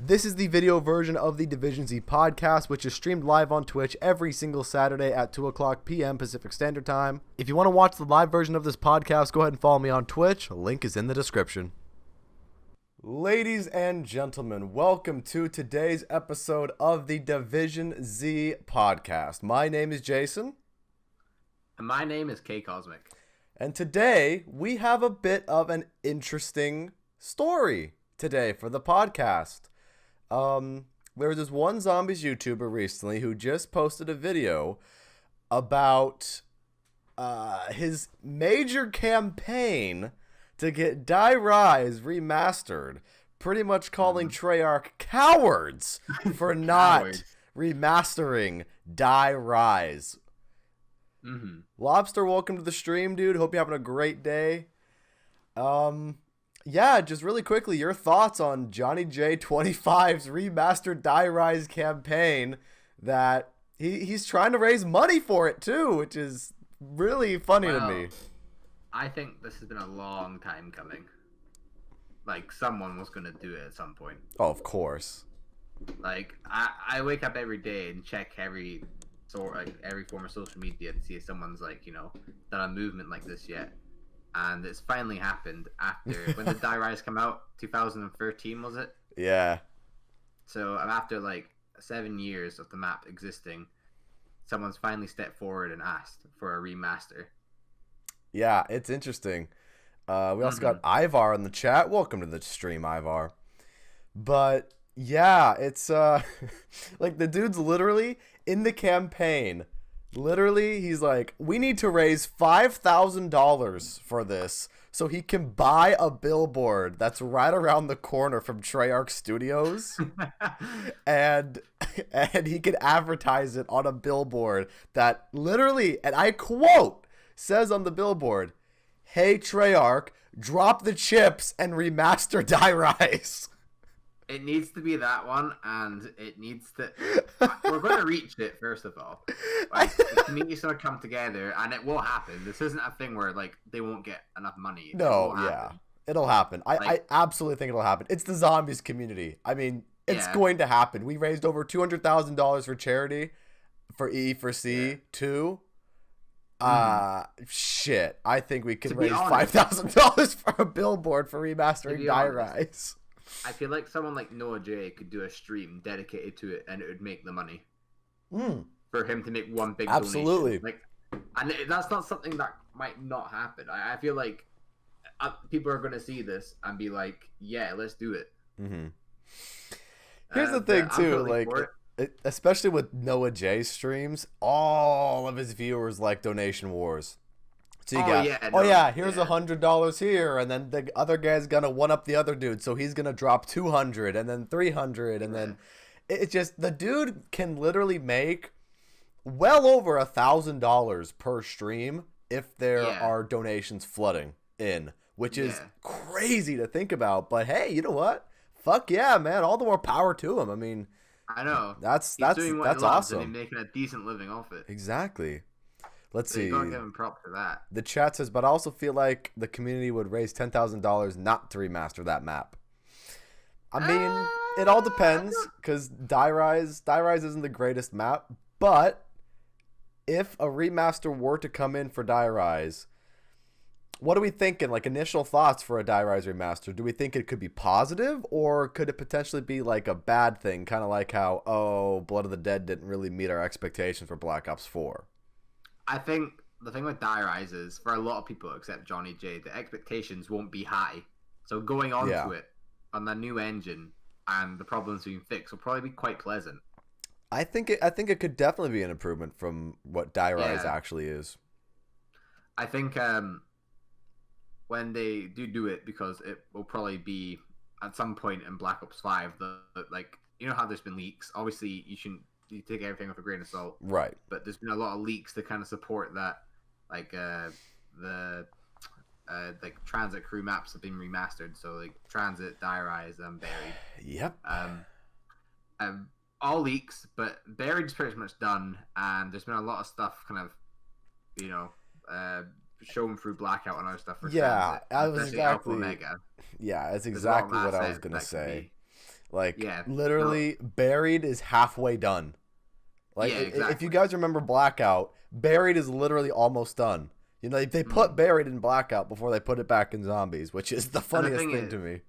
This is the video version of the Division Z podcast, which is streamed live on Twitch every single Saturday at 2 o'clock p.m. Pacific Standard Time. If you want to watch the live version of this podcast, go ahead and follow me on Twitch. A link is in the description. Ladies and gentlemen, welcome to today's episode of the Division Z podcast. My name is Jason. And my name is K Cosmic. And today we have a bit of an interesting story today for the podcast. There was this one zombies YouTuber recently who just posted a video about his major campaign to get Die Rise remastered, pretty much calling Treyarch cowards for not remastering Die Rise. Lobster, welcome to the stream, dude. Hope you're having a great day. Yeah, just really quickly, your thoughts on Johnny J25's remastered Die Rise campaign that he's trying to raise money for it too, which is really funny to me. I think this has been a long time coming. Like, someone was going to do it at some point. Oh, of course. Like, I wake up every day and check every form of social media to see if someone's, like, done a movement like this yet. And it's finally happened after, when did Die Rise come out? 2013, was it? Yeah. So after like 7 years of the map existing, someone's finally stepped forward and asked for a remaster. Yeah, it's interesting. We also got Ivar in the chat. Welcome to the stream, Ivar. But yeah, it's like the dude's literally in the campaign. Literally, he's like, we need to raise $5,000 for this so he can buy a billboard that's right around the corner from Treyarch Studios. and he can advertise it on a billboard that literally, and I quote, says on the billboard, "Hey Treyarch, drop the chips and remaster Die Rise." It needs to be that one, and it needs to... We're going to reach it, first of all. Like, the community's going to come together, and it will happen. This isn't a thing where, like, they won't get enough money. No, yeah. It'll happen. I absolutely think it'll happen. It's the zombies community. I mean, it's going to happen. We raised over $200,000 for charity for E4C 2. Shit. I think we can raise $5,000 for a billboard for remastering Die Rise. I feel like someone like Noah J could do a stream dedicated to it, and it would make the money for him to make one big donation. Like, and that's not something that might not happen. I feel like people are going to see this and be like, "Yeah, let's do it." Here's the thing, too. Like, especially with Noah J streams, all of his viewers like donation wars. So you here's $100 here, and then the other guy's gonna one up the other dude, so he's gonna drop 200 and then 300, and then it's just the dude can literally make well over $1,000 per stream if there are donations flooding in, which is crazy to think about. But hey, you know what? Fuck yeah, man! All the more power to him. I mean, I know that's doing what he loves awesome. And he's making a decent living off it. Exactly. Let's see. You gotta give him props for that. The chat says, but I also feel like the community would raise $10,000 not to remaster that map. I mean, it all depends, because Die Rise isn't the greatest map, but if a remaster were to come in for Die Rise, what are we thinking? Like, initial thoughts for a Die Rise remaster? Do we think it could be positive, or could it potentially be like a bad thing, kind of like how, Blood of the Dead didn't really meet our expectations for Black Ops 4? I think the thing with Die Rise is, for a lot of people except Johnny J, the expectations won't be high. So going on to it on the new engine and the problems being fixed will probably be quite pleasant. I think it could definitely be an improvement from what Die Rise actually is. I think when they do it, because it will probably be at some point in Black Ops 5, like, you know how there's been leaks. Obviously, you take everything with a grain of salt, right? But there's been a lot of leaks to kind of support that, like like transit crew maps have been remastered, so like transit, Die Rise, and buried. Yep. All leaks, but buried's pretty much done, and there's been a lot of stuff kind of, shown through blackout and other stuff for transit. That's exactly what I was gonna say. Like, Yeah. literally, Buried is halfway done. Like, Yeah, exactly. if you guys remember Blackout, Buried is literally almost done. You know, they put Buried in Blackout before they put it back in Zombies, which is the funniest thing to me.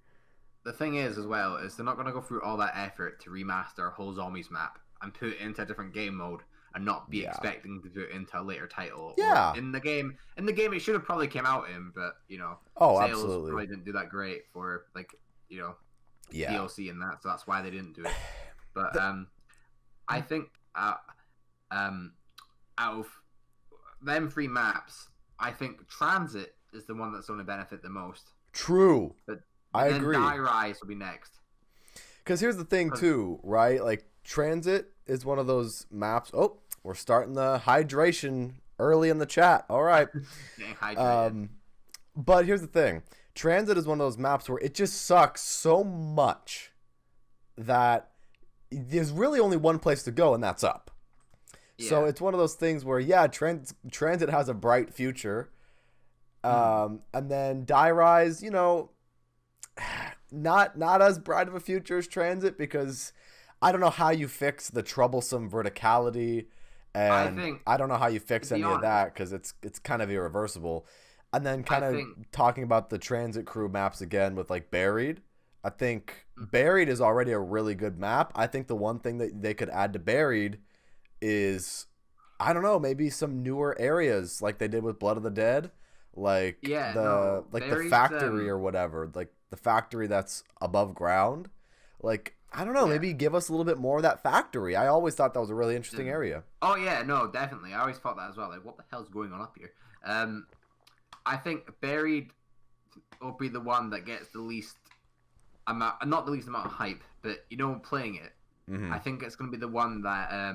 The thing is, as well, is they're not going to go through all that effort to remaster a whole Zombies map and put it into a different game mode and not be expecting to do it into a later title. Yeah. Or in the game, it should have probably came out in, but, you know, sales absolutely. probably didn't do that great for, like, you know, DLC and that, so that's why they didn't do it. But I think out of them 3 maps, I think Transit is the one that's going to benefit the most. True. But I agree. Die Rise will be next. Because here's the thing, too, right? Like, Transit is one of those maps. Oh, we're starting the hydration early in the chat. All right. But here's the thing. Transit is one of those maps where it just sucks so much that there's really only one place to go, and that's up. Yeah. So it's one of those things where, Transit has a bright future. And then Die Rise, you know, not as bright of a future as Transit, because I don't know how you fix the troublesome verticality, and I don't know how you fix any of that, because it's kind of irreversible. And then talking about the Transit crew maps again with like Buried, I think Buried is already a really good map. I think the one thing that they could add to Buried is, I don't know, maybe some newer areas like they did with Blood of the Dead, like the factory or whatever, like the factory that's above ground. Like, I don't know, maybe give us a little bit more of that factory. I always thought that was a really interesting area. Oh yeah, no, definitely. I always thought that as well. Like, what the hell's going on up here? I think Buried will be the one that gets the least amount, not the least amount of hype, but, you know, playing it. I think it's going to be the one that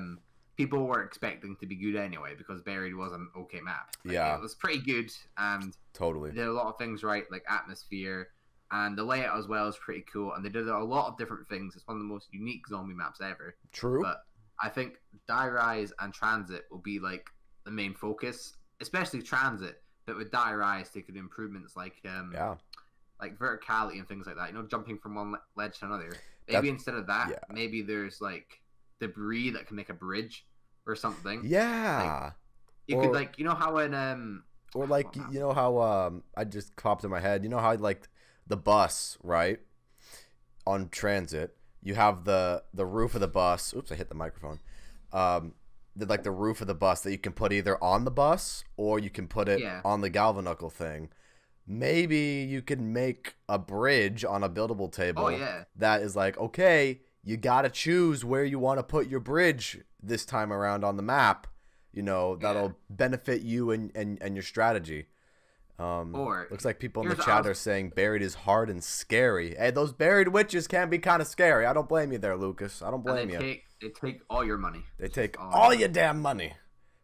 people were expecting to be good anyway, because Buried was an okay map. Like, it was pretty good, and totally did a lot of things right, like atmosphere, and the layout as well is pretty cool, and they did a lot of different things. It's one of the most unique zombie maps ever. True. But I think Die Rise and Transit will be like the main focus, especially Transit. But with Die Rise, they could do improvements like like verticality and things like that. You know, jumping from one ledge to another. Maybe instead of that, maybe there's like debris that can make a bridge or something. Yeah. Like, you could, like, you know how in or like, you know how I just popped in my head. You know how, like, the bus, right? On Transit, you have the roof of the bus. Oops, I hit the microphone. The roof of the bus that you can put either on the bus or you can put it on the galvanuckle thing. Maybe you can make a bridge on a buildable table that is like, okay, you got to choose where you want to put your bridge this time around on the map. You know, that'll benefit you and your strategy. Or looks like people in the chat are saying Buried is hard and scary. Hey, those buried witches can be kind of scary. I don't blame you there, Lucas. I don't blame you. They take all your money. They take all your damn money.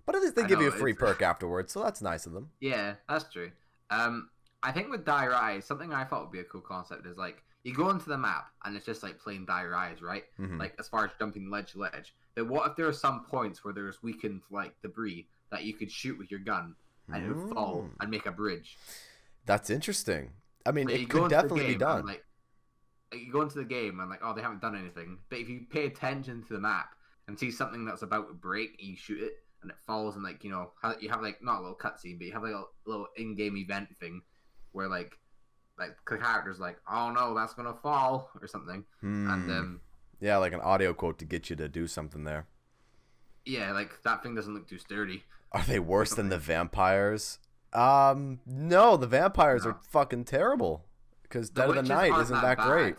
But at least they give you a free perk afterwards, so that's nice of them. Yeah, that's true. I think with Die Rise, something I thought would be a cool concept is, like, you go into the map and it's just like plain Die Rise, right? Like, as far as jumping ledge to ledge. But what if there are some points where there's weakened, like, debris that you could shoot with your gun and it would fall and make a bridge? That's interesting. I mean, it could definitely be done. Like, you go into the game and, like, oh, they haven't done anything. But if you pay attention to the map and see something that's about to break and you shoot it and it falls, and, like, you know, you have, like, not a little cutscene, but you have, like, a little in-game event thing where, like the character's like, oh no, that's gonna fall or something. And yeah, like an audio quote to get you to do something there. Yeah, like, that thing doesn't look too sturdy. Are they worse than the vampires? No, the vampires are fucking terrible, because Dead of the Night isn't that great.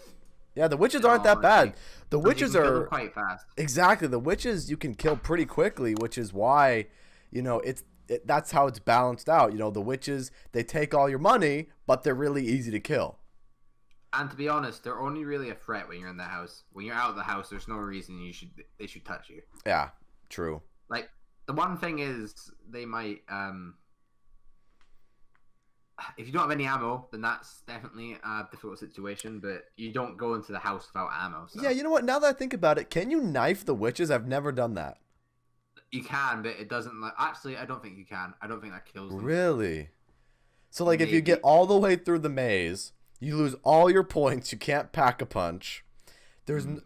Yeah, the witches aren't that bad. The witches are quite fast. Exactly, the witches you can kill pretty quickly, which is why, you know, that's how it's balanced out. You know, the witches, they take all your money, but they're really easy to kill. And to be honest, they're only really a threat when you're in the house. When you're out of the house, there's no reason they should touch you. Yeah, true. Like, the one thing is, they might if you don't have any ammo, then that's definitely a difficult situation, but you don't go into the house without ammo. So. Yeah, you know what? Now that I think about it, can you knife the witches? I've never done that. You can, but it doesn't. Actually, I don't think you can. I don't think that kills them. Really? So, like, if you get all the way through the maze, you lose all your points, you can't pack a punch.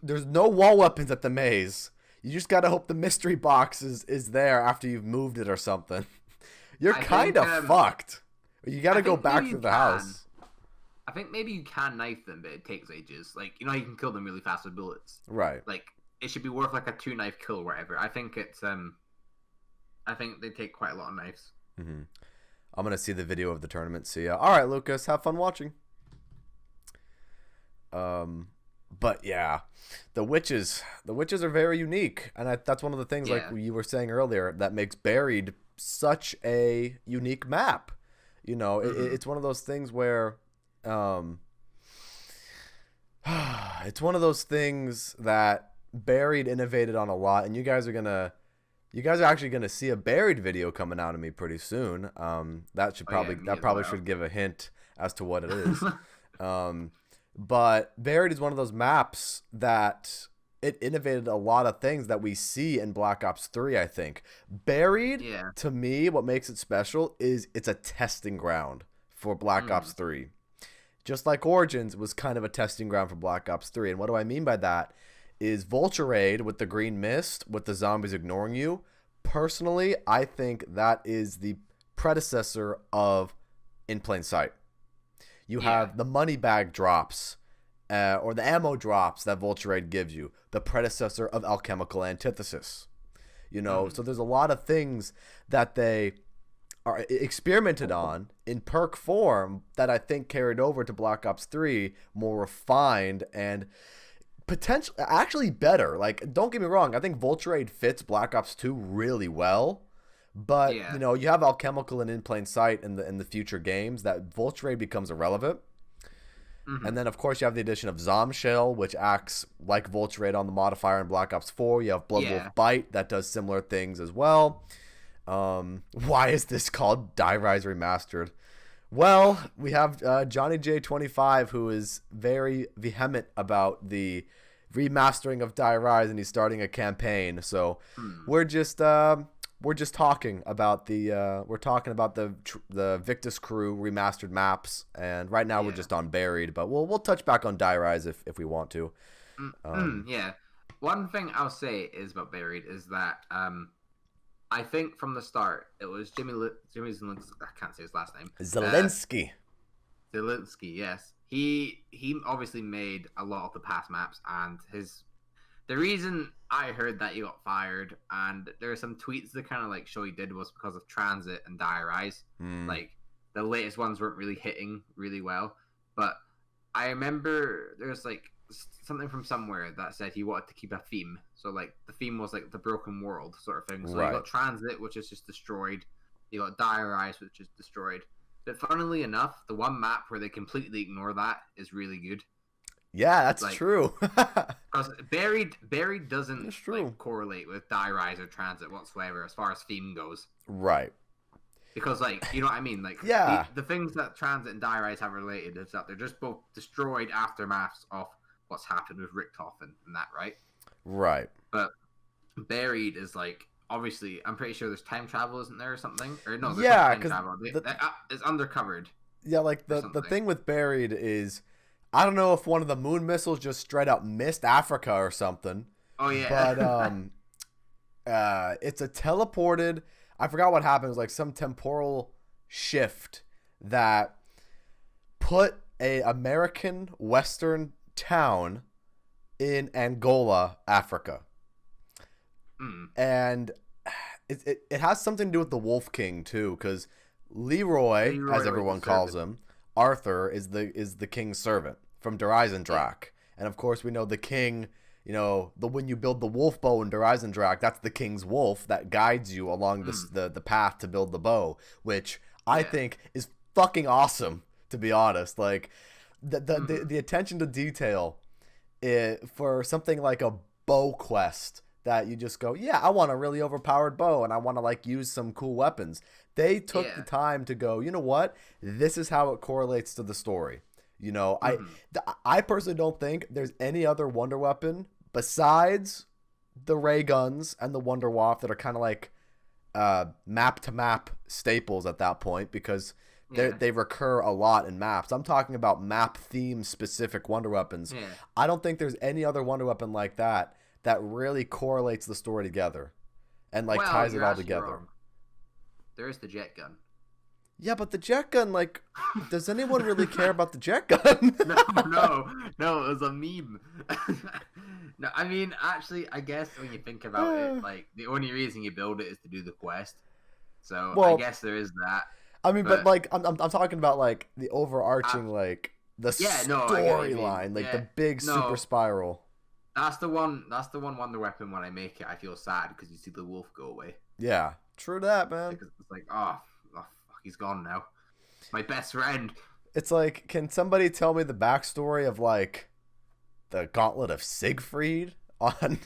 There's no wall weapons at the maze. You just gotta hope the mystery box is there after you've moved it or something. You're kind of fucked. You gotta go back to the house. I think maybe you can knife them, but it takes ages. Like, you know, you can kill them really fast with bullets. Right. Like, it should be worth like a 2-knife kill or whatever. I think it's I think they take quite a lot of knives. Mm-hmm. I'm gonna see the video of the tournament. See ya. All right, Lucas, have fun watching. But yeah, the witches are very unique, and that's one of the things, like you were saying earlier, that makes Buried such a unique map. You know, it's one of those things where, it's one of those things that Buried innovated on a lot, and you guys are actually gonna see a Buried video coming out of me pretty soon. That probably should give a hint as to what it is. But Buried is one of those maps that it innovated a lot of things that we see in Black Ops 3, I think. Buried, to me, what makes it special is it's a testing ground for Black Ops 3. Just like Origins was kind of a testing ground for Black Ops 3. And what do I mean by that is Vulture Raid with the green mist, with the zombies ignoring you. Personally, I think that is the predecessor of In Plain Sight. You have the money bag drops, or the ammo drops that Vulture Raid gives you, the predecessor of Alchemical Antithesis. You know, so there's a lot of things that they are experimented on in perk form that I think carried over to Black Ops 3, more refined and potentially actually better. Like, don't get me wrong, I think Vulture Raid fits Black Ops 2 really well. But, you know, you have Alchemical and In Plain Sight in the future games that Vulture Raid becomes irrelevant. And then, of course, you have the addition of Zomshell, which acts like Vulture Raid on the modifier in Black Ops 4. You have Bloodwolf Bite that does similar things as well. Why is this called Die Rise Remastered? Well, we have Johnny J25, who is very vehement about the remastering of Die Rise, and he's starting a campaign. So we're just talking about the Victus Crew remastered maps, and right now we're just on Buried, but we'll touch back on Die Rise if we want to. One thing I'll say is about Buried is that I think from the start it was Jimmy Zelensky, I can't say his last name. Zelensky, yes. He obviously made a lot of the past maps, and the reason I heard that he got fired, and there are some tweets that kind of like show he did, was because of Transit and Die Rise. Like, the latest ones weren't really hitting really well. But I remember there's like something from somewhere that said he wanted to keep a theme. So like the theme was like the broken world sort of thing. So you got Transit, which is just destroyed. You got Die Rise, which is destroyed. But funnily enough, the one map where they completely ignore that is really good. Yeah, that's true. Because Buried doesn't like, correlate with Die Rise or Transit whatsoever as far as theme goes. Right. Because, like, you know what I mean? Like, the things that Transit and Die Rise have related is that they're just both destroyed aftermaths of what's happened with Richtofen and that, right? Right. But Buried is like, obviously, I'm pretty sure there's time travel, isn't there, or something? Or no, there's not time travel. It's undercovered. Yeah, like the thing with Buried is, I don't know if one of the moon missiles just straight out missed Africa or something. Oh yeah. But it's a teleported. I forgot what happened. It was like some temporal shift that put a American Western town in Angola, Africa. And it has something to do with the Wolf King too, because Leroy, as everyone calls him, Arthur is the king's servant from Der Eisendrache. And of course we know the king, you know, when you build the wolf bow in Der Eisendrache, that's the king's wolf that guides you along the path to build the bow, which I think is fucking awesome, to be honest. Like the attention to detail for something like a bow quest that you just go, yeah, I want a really overpowered bow and I want to like use some cool weapons. They took the time to go, you know what? This is how it correlates to the story. You know, I personally don't think there's any other wonder weapon besides the ray guns and the Wonder Waff that are kind of like map to map staples at that point, because Yeah. they recur a lot in maps. I'm talking about map theme specific wonder weapons. Yeah. I don't think there's any other wonder weapon like that that really correlates the story together and like Well, ties it you're all actually together. wrong. There is the jet gun. Yeah, but the jet gun, like, does anyone really care about the jet gun? No, it was a meme. No, I mean, actually, I guess when you think about it, like, the only reason you build it is to do the quest. So, I guess there is that. I mean, but like, I'm talking about, like, the overarching, like, the storyline, like, the big super spiral. That's the one wonder weapon when I make it, I feel sad because you see the wolf go away. Yeah, true that, man. Because it's like, oh, fuck, he's gone now. My best friend. It's like, can somebody tell me the backstory of, like, the Gauntlet of Siegfried on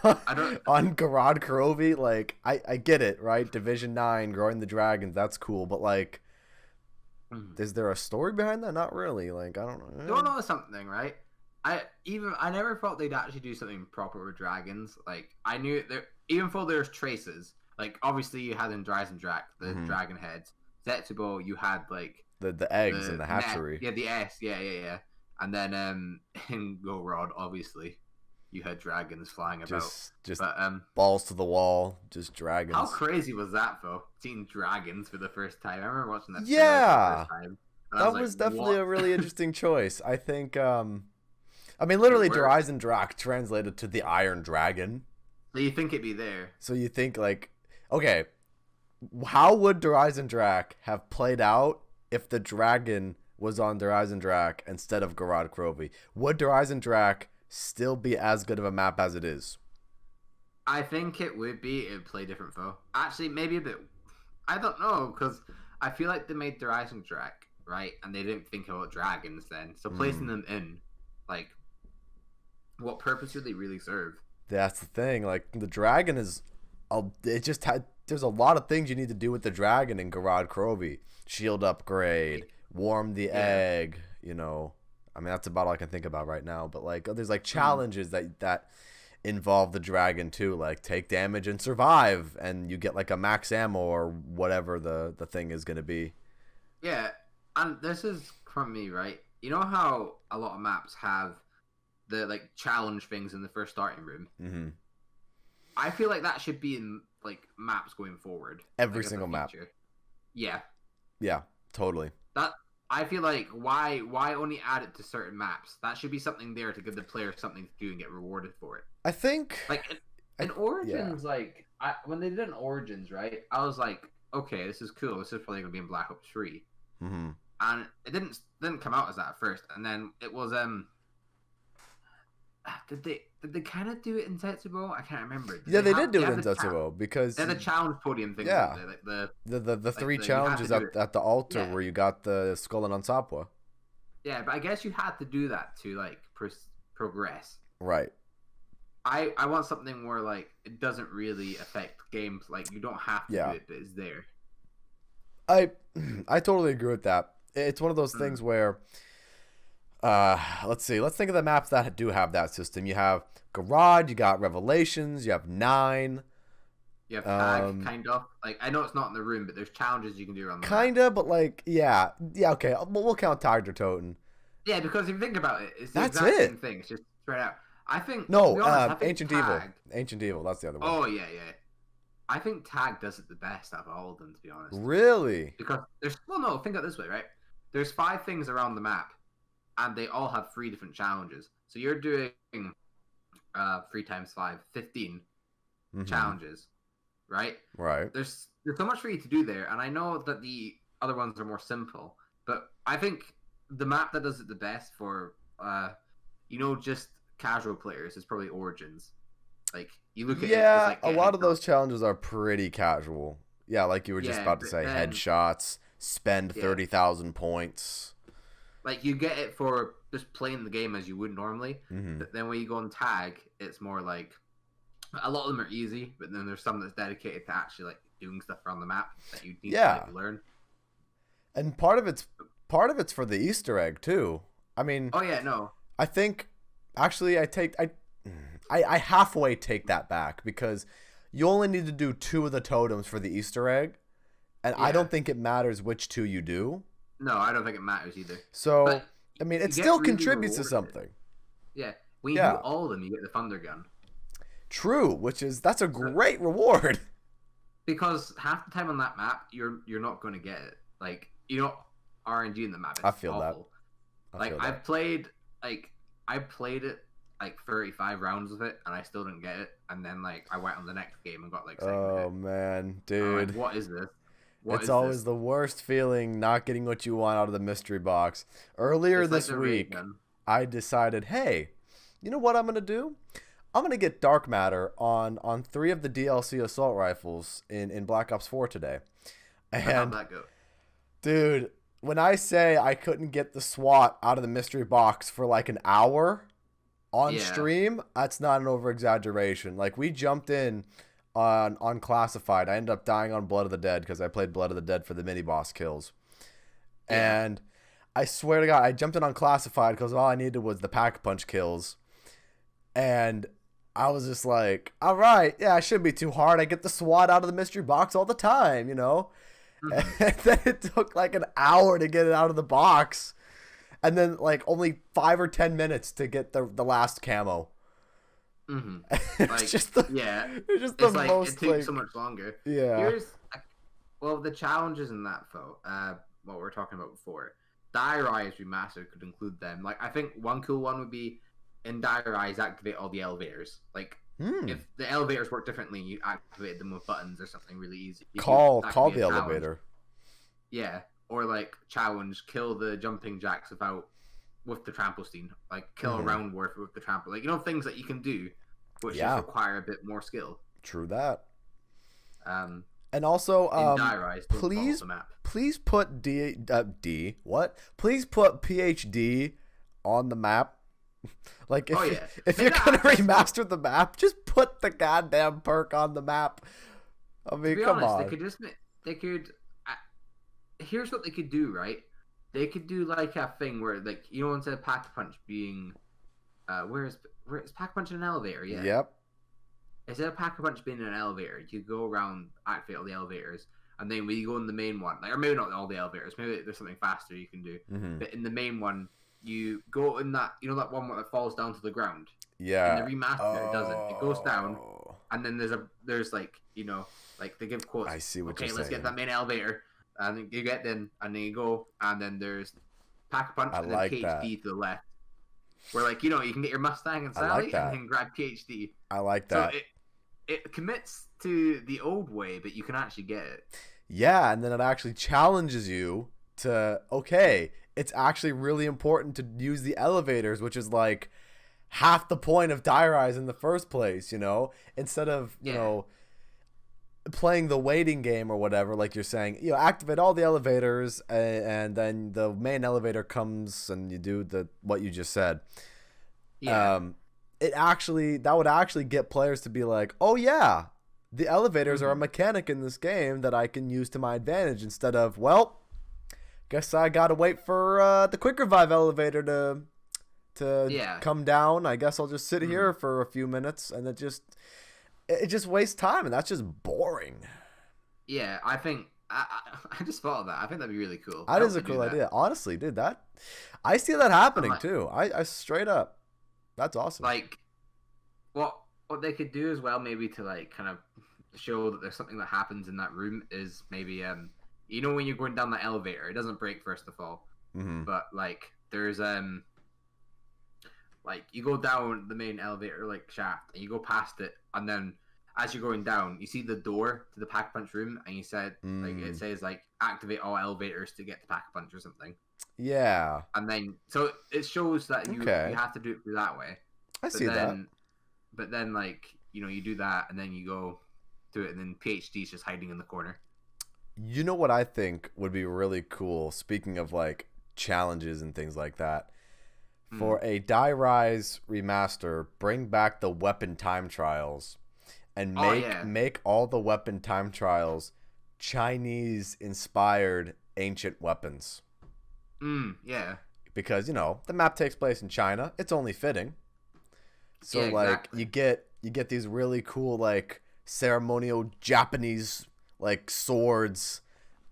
Garad Kurovi? Like, I get it, right? Division 9, growing the dragons, that's cool, but, like, is there a story behind that? Not really. Like, I don't know. You don't know something, right? I never thought they'd actually do something proper with dragons. Like, I knew there, even though there's traces. Like, obviously you had in Dryzen Drak the dragon heads. Zetsubo, you had like the eggs in the hatchery. The eggs, yeah. And then in Go Rod, obviously, you had dragons flying about. Just but, balls to the wall, just dragons. How crazy was that, though? Seeing dragons for the first time. I remember watching that. Yeah, for the first time, that was definitely a really interesting choice. I think. I mean, literally, Dryzen Drak translated to the Iron Dragon. So you think it'd be there? So you think, like, okay, how would Dryzen Drak have played out if the dragon was on Dryzen Drak instead of Garad Kurovi? Would Dryzen Drak still be as good of a map as it is? I think it would be. It would play different though. Actually, maybe a bit. I don't know, because I feel like they made Dryzen Drak, right? And they didn't think about dragons then. So placing them in, like, what purpose do they really serve? That's the thing. Like, the dragon is, it just had. There's a lot of things you need to do with the dragon in Garad Kurovi. Shield upgrade, warm the egg. You know, I mean, that's about all I can think about right now. But like, there's like challenges that involve the dragon too. Like, take damage and survive, and you get like a max ammo or whatever the thing is gonna be. Yeah, and this is from me, right? You know how a lot of maps have the like challenge things in the first starting room. Mm-hmm. I feel like that should be in like maps going forward. Every single map. Yeah. Yeah, totally. That I feel like why only add it to certain maps? That should be something there to give the player something to do and get rewarded for it. I think like in Origins, like when they did in Origins, right? I was like, okay, this is cool. This is probably gonna be in Black Ops 3. Mm-hmm. And it didn't come out as that at first, and then it was Did they kind of do it in Tetsubo? I can't remember. They did do it in Tetsubo because they're the challenge podium thing. Yeah, like the three challenges at the altar where you got the skull and Ansapwa. Yeah, but I guess you had to do that to like progress. Right. I want something where like it doesn't really affect games. Like you don't have to do it, but it's there. I totally agree with that. It's one of those things where. Let's see. Let's think of the maps that do have that system. You have Garage, you got Revelations, you have 9. You have Tag, kind of. Like, I know it's not in the room, but there's challenges you can do around the Kinda, map. but like, yeah, okay. We'll count Tiger Toten. Yeah, because if you think about it, it's the that's exact it. same thing. It's just spread out. I think Ancient Evil. Ancient Evil, that's the other one. Oh, yeah. I think Tag does it the best out of all of them, to be honest. Really? Because think of it this way, right? There's 5 things around the map. And they all have 3 different challenges. So you're doing 3 times 5, 15 challenges, right? Right. There's so much for you to do there, and I know that the other ones are more simple, but I think the map that does it the best for just casual players is probably Origins. Like you look at it, like a lot of those challenges are pretty casual. Yeah, like you were just about to say, headshots, spend 30,000 points. Like, you get it for just playing the game as you would normally. Mm-hmm. But then when you go on Tag, it's more like... A lot of them are easy, but then there's some that's dedicated to actually, like, doing stuff around the map that you need to like, learn. And part of it's for the Easter egg, too. I mean... Oh, yeah, no. I think... Actually, I halfway take that back, because you only need to do 2 of the totems for the Easter egg, and I don't think it matters which 2 you do. No, I don't think it matters either. So, but I mean, it still really contributes to something. Yeah. When you do all of them, you get the Thunder Gun. True, that's a great reward. Because half the time on that map, you're not going to get it. Like, RNG in the map. It's I feel awful. that. I played it like 35 rounds of it, and I still didn't get it. And then like I went on the next game and got like. Oh man, dude! Like, what is this? It's always the worst feeling not getting what you want out of the mystery box. Earlier this week, I decided, hey, you know what I'm gonna do? I'm gonna get dark matter on 3 of the DLC assault rifles in Black Ops 4 today. And how'd that go? Dude, when I say I couldn't get the SWAT out of the mystery box for like an hour on stream, that's not an over-exaggeration. Like, we jumped in on Classified. I ended up dying on Blood of the Dead because I played Blood of the Dead for the mini-boss kills. Yeah. And I swear to God, I jumped in on Classified because all I needed was the Pack-a-Punch kills. And I was just like, all right, yeah, it shouldn't be too hard. I get the SWAT out of the mystery box all the time, Mm-hmm. And then it took like an hour to get it out of the box. And then like only 5 or 10 minutes to get the last camo. Mm-hmm. It's like, just the most it takes so much longer. Yeah. The challenges in that what we were talking about before. Die Rise Remastered could include them. Like, I think one cool one would be in Die Rise activate all the elevators. Like, if the elevators work differently, you activate them with buttons or something really easy. Call the elevator. Yeah, or like challenge, kill the jumping jacks with the trampoline. Like, kill a round worth with the trampoline. Like, things that you can do, which just require a bit more skill. True that. And also, in Die Rise, please put Please put PhD on the map. Like, if you're gonna remaster the map, just put the goddamn perk on the map. I mean, come on. Here's what they could do, right? They could do like a thing where, like, instead of Pack-a-Punch being, where's Pack-a-Punch in an elevator? Yeah. Yep. Instead of Pack-a-Punch being in an elevator, you go around, activate all the elevators, and then when you go in the main one, like, or maybe not all the elevators, maybe there's something faster you can do. Mm-hmm. But in the main one, you go in that, that one where it falls down to the ground. Yeah. In the remaster, it doesn't. It goes down, and then there's like, like they give quotes. I see what you're saying. Okay, let's get that main elevator, and then you get in, and then you go, and then there's Pack-a-Punch, and then PhD to the left. Where, like, you can get your Mustang and Sally, and then grab PhD. I like that. So it commits to the old way, but you can actually get it. Yeah, and then it actually challenges you to, okay, it's actually really important to use the elevators, which is like half the point of Die Rise in the first place, instead of, playing the waiting game or whatever, like you're saying, activate all the elevators, and then the main elevator comes and you do what you just said. Yeah. That would actually get players to be like, oh yeah, the elevators are a mechanic in this game that I can use to my advantage, instead of, well, guess I gotta wait for the quick revive elevator to come down. I guess I'll just sit here for a few minutes, and it just wastes time, and that's just boring. Yeah, I think I just thought of that. I think that'd be really cool. That is a cool idea. Honestly, dude, I see that happening too. I straight up, that's awesome. Like, what they could do as well, maybe to like kind of show that there's something that happens in that room, is maybe when you're going down the elevator, it doesn't break first of all, but like there's like you go down the main elevator like shaft, and you go past it, and then as you're going down, you see the door to the Pack-a-Punch room, and you said like it says like activate all elevators to get to Pack-a-Punch or something. Yeah. And then so it shows that you have to do it through that way. I see that. But then like you do that, and then you go do it, and then PhD's just hiding in the corner. You know what I think would be really cool, speaking of like challenges and things like that, for a Die Rise remaster, bring back the weapon time trials, and make all the weapon time trials Chinese inspired ancient weapons. Yeah. Because the map takes place in China, it's only fitting. So like you get these really cool like ceremonial Japanese like swords,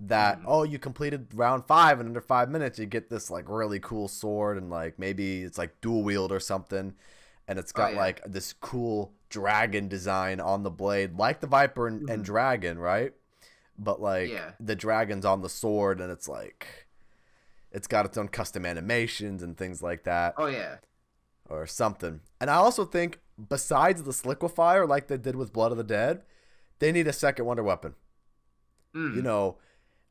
that, oh, you completed round 5 and under 5 minutes you get this like really cool sword, and like maybe it's like dual wield or something, and it's got like this cool dragon design on the blade, like the Viper and Dragon, right? But like the dragon's on the sword, and it's like it's got its own custom animations and things like that. Oh yeah. Or something. And I also think besides this liquefier, like they did with Blood of the Dead, they need a second wonder weapon. You know,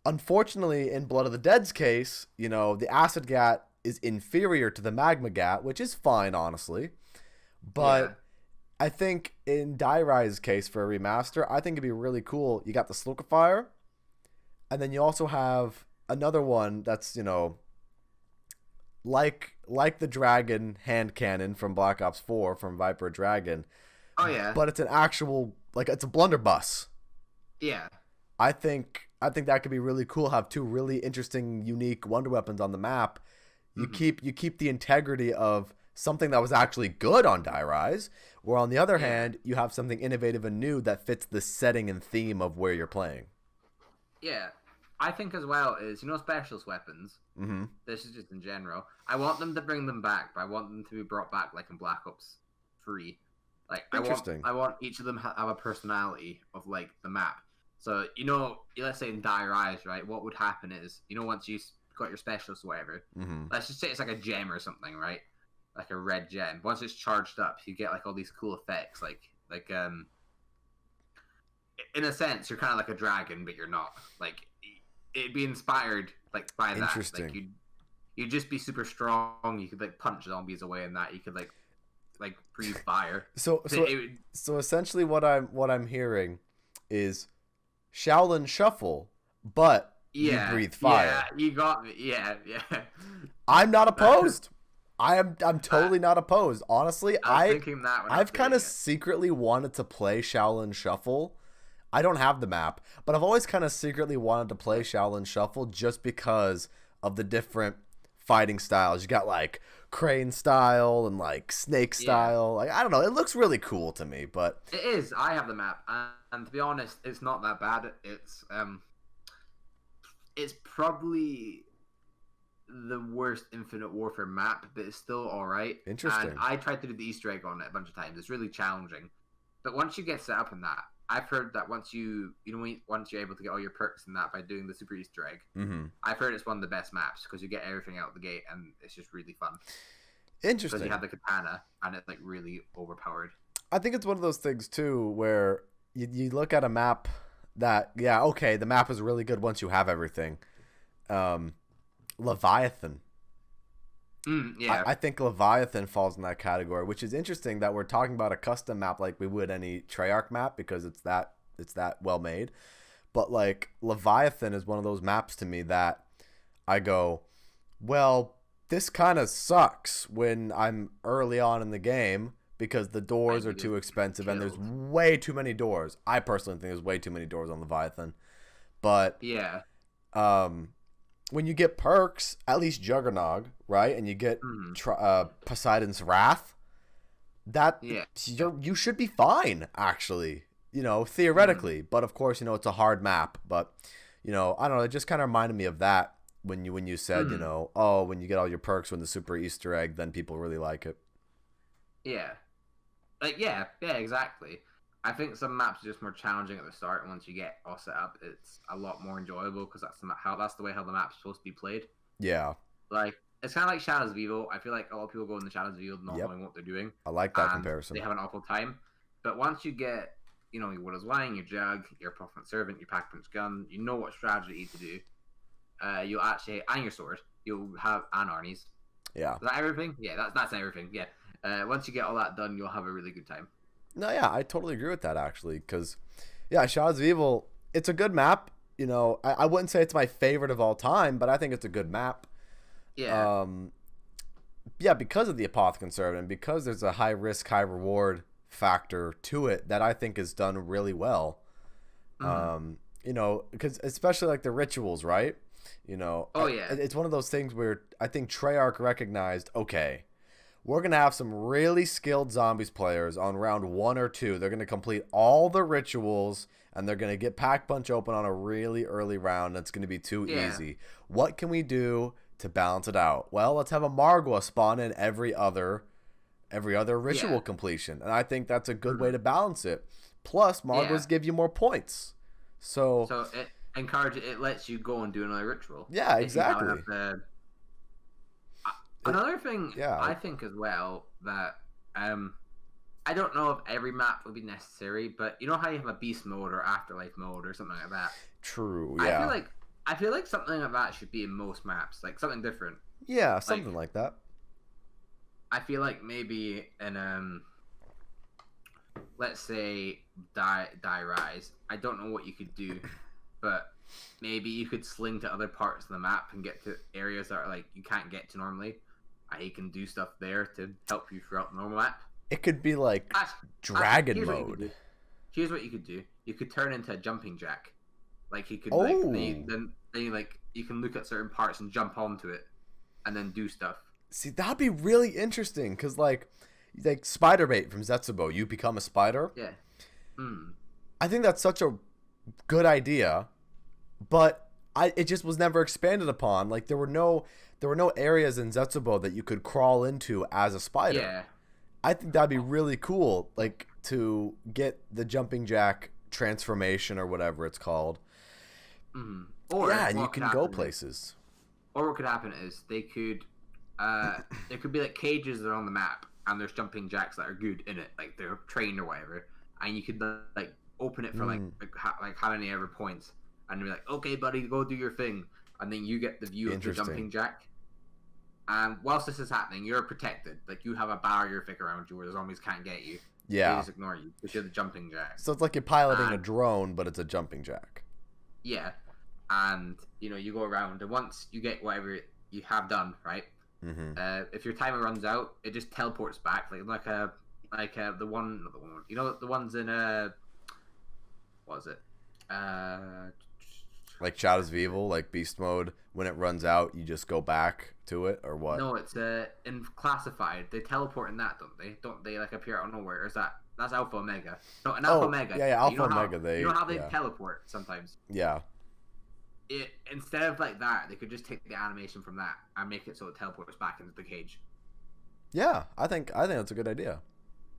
unfortunately in Blood of the Dead's case, you know, the acid gat is inferior to the magma gat, which is fine, honestly. But I think in Dairei's case for a remaster, I think it'd be really cool. You got the liquefier, and then you also have another one that's, you know, like the dragon hand cannon from Black Ops 4 from Viper Dragon. Oh yeah. But it's an actual, like, it's a blunderbuss. Yeah. I think that could be really cool. Have 2 really interesting, unique wonder weapons on the map. You keep the integrity of something that was actually good on Die Rise, where on the other hand, you have something innovative and new that fits the setting and theme of where you're playing. Yeah. I think as well is, you know, specialist weapons. This is just in general. I want them to bring them back, but I want them to be brought back like in Black Ops 3. Like, interesting. I want each of them have a personality of like the map. So, you know, let's say in Die Rise, right? What would happen is, you know, once you got your specialist or whatever, let's just say it's like a gem or something, right? Like a red gem. Once it's charged up, you get like all these cool effects, like in a sense, you're kind of like a dragon, but you're not. Like, it'd be inspired like by that. Interesting. Like you'd just be super strong. You could like punch zombies away, and that you could like breathe fire. So essentially, what I'm hearing is Shaolin Shuffle, but you breathe fire. Yeah, you got me. Yeah. I'm not opposed. I'm totally not opposed. Honestly, I've kind of secretly wanted to play Shaolin Shuffle. I don't have the map, but I've always kind of secretly wanted to play Shaolin Shuffle just because of the different fighting styles. You got like crane style and like snake style. Like, I don't know, it looks really cool to me, but it is. I have the map, and to be honest, it's not that bad. It's probably the worst Infinite Warfare map, but it's still all right. Interesting. And I tried to do the Easter egg on it a bunch of times. It's really challenging, but once you get set up in that, I've heard that once you're able to get all your perks in that by doing the super Easter egg, I've heard it's one of the best maps because you get everything out of the gate and it's just really fun. Interesting. Because you have the katana and it's like really overpowered. I think it's one of those things too where you look at a map that, the map is really good once you have everything. Leviathan. I think Leviathan falls in that category, which is interesting that we're talking about a custom map like we would any Treyarch map because it's that well made. But like Leviathan is one of those maps to me that I go, well, this kind of sucks when I'm early on in the game because the doors are too expensive and there's way too many doors. I personally think there's way too many doors on Leviathan. But when you get perks, at least Juggernog, right, and you get Poseidon's Wrath, you should be fine, actually, you know, theoretically. But of course, you know, it's a hard map. But you know, I don't know. It just kind of reminded me of that when you said, you know, oh, when you get all your perks when the super Easter egg, then people really like it. Yeah, like yeah, exactly. I think some maps are just more challenging at the start, and once you get all set up, it's a lot more enjoyable because that's the way how the map's supposed to be played. Yeah. Like, it's kind of like Shadows of Evil. I feel like a lot of people go in the Shadows of Evil not knowing what they're doing. I like that comparison. They have an awful time. But once you get, you know, your Widow's Wine, your Jug, your Prophet Servant, your Pack Punch Gun, you know what strategy to do. You'll actually, and your sword, you'll have, and Arnie's. Yeah. Is that everything? Yeah, that's everything. Yeah. Once you get all that done, you'll have a really good time. No, yeah, I totally agree with that, actually, because, Shadows of Evil, it's a good map. You know, I wouldn't say it's my favorite of all time, but I think it's a good map. Yeah. Because of the Apothecon Servant, and because there's a high-risk, high-reward factor to it that I think is done really well. You know, because especially, like, the rituals, right? You know, oh, yeah. It's one of those things where I think Treyarch recognized, okay, we're going to have some really skilled zombies players on round 1 or 2. They're going to complete all the rituals, and they're going to get Pack Punch open on a really early round. That's going to be too easy. What can we do to balance it out? Well, let's have a Margwa spawn in every other ritual completion. And I think that's a good way to balance it. Plus, Margwas give you more points. So it lets you go and do another ritual. Yeah, exactly. Another thing I think as well that I don't know if every map would be necessary, but you know how you have a beast mode or afterlife mode or something like that. True. Yeah. I feel like something like that should be in most maps, like something different. Yeah, something like that. I feel like maybe in let's say die rise. I don't know what you could do, but maybe you could sling to other parts of the map and get to areas that are like you can't get to normally. You can do stuff there to help you throughout the normal map. It could be like dragon mode. Here's what you could do. You could turn into a jumping jack. Like you could then you can look at certain parts and jump onto it and then do stuff. See, that'd be really interesting because like spider bait from Zetsubo, you become a spider. Yeah. I think that's such a good idea, but it just was never expanded upon. Like there were no areas in Zetsubo that you could crawl into as a spider. Yeah. I think that'd be really cool, like to get the jumping jack transformation or whatever it's called. Or and you can go places. Or what could happen is they could there could be like cages that are on the map and there's jumping jacks that are good in it, like they're trained or whatever, and you could like open it for like how many ever points and be like, okay buddy, go do your thing, and then you get the view of the jumping jack. And whilst this is happening, you're protected. Like you have a barrier thick around you where the zombies can't get you. Yeah. They just ignore you because you're the jumping jack. So it's like you're piloting a drone, but it's a jumping jack. Yeah. And you go around, and once you get whatever you have done, right? If your timer runs out, it just teleports back, like the one, the ones in what was it? Like Shadows of Evil, like Beast Mode. When it runs out, you just go back to it, or what? No, it's in Classified. They teleport in that, don't they? Don't they like appear out of nowhere? Or is that's Alpha Omega? No, in Alpha Omega. Yeah, Alpha Omega. You know how they teleport sometimes. Yeah. Instead of like that, they could just take the animation from that and make it so it teleports back into the cage. Yeah, I think that's a good idea.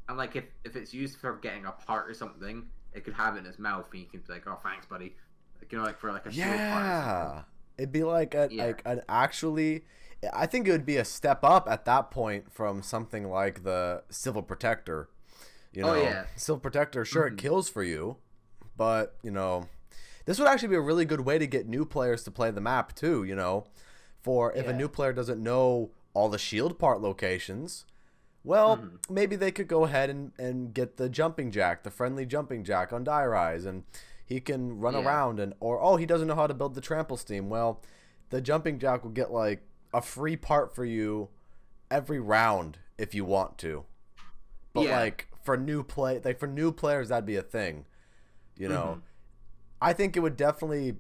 And like if it's used for getting a part or something, it could have it in its mouth, and you can be like, "Oh, thanks, buddy." Like, like for like a shield part or something. It'd be like an actually. I think it would be a step up at that point from something like the Civil Protector. Civil Protector, sure, it kills for you, but this would actually be a really good way to get new players to play the map too, if a new player doesn't know all the shield part locations, well, maybe they could go ahead and get the jumping jack, the friendly jumping jack on Die Rise, and he can run around or he doesn't know how to build the trample steam. Well, the jumping jack will get like a free part for you every round if you want to. But like for new players, that'd be a thing, I think it would definitely.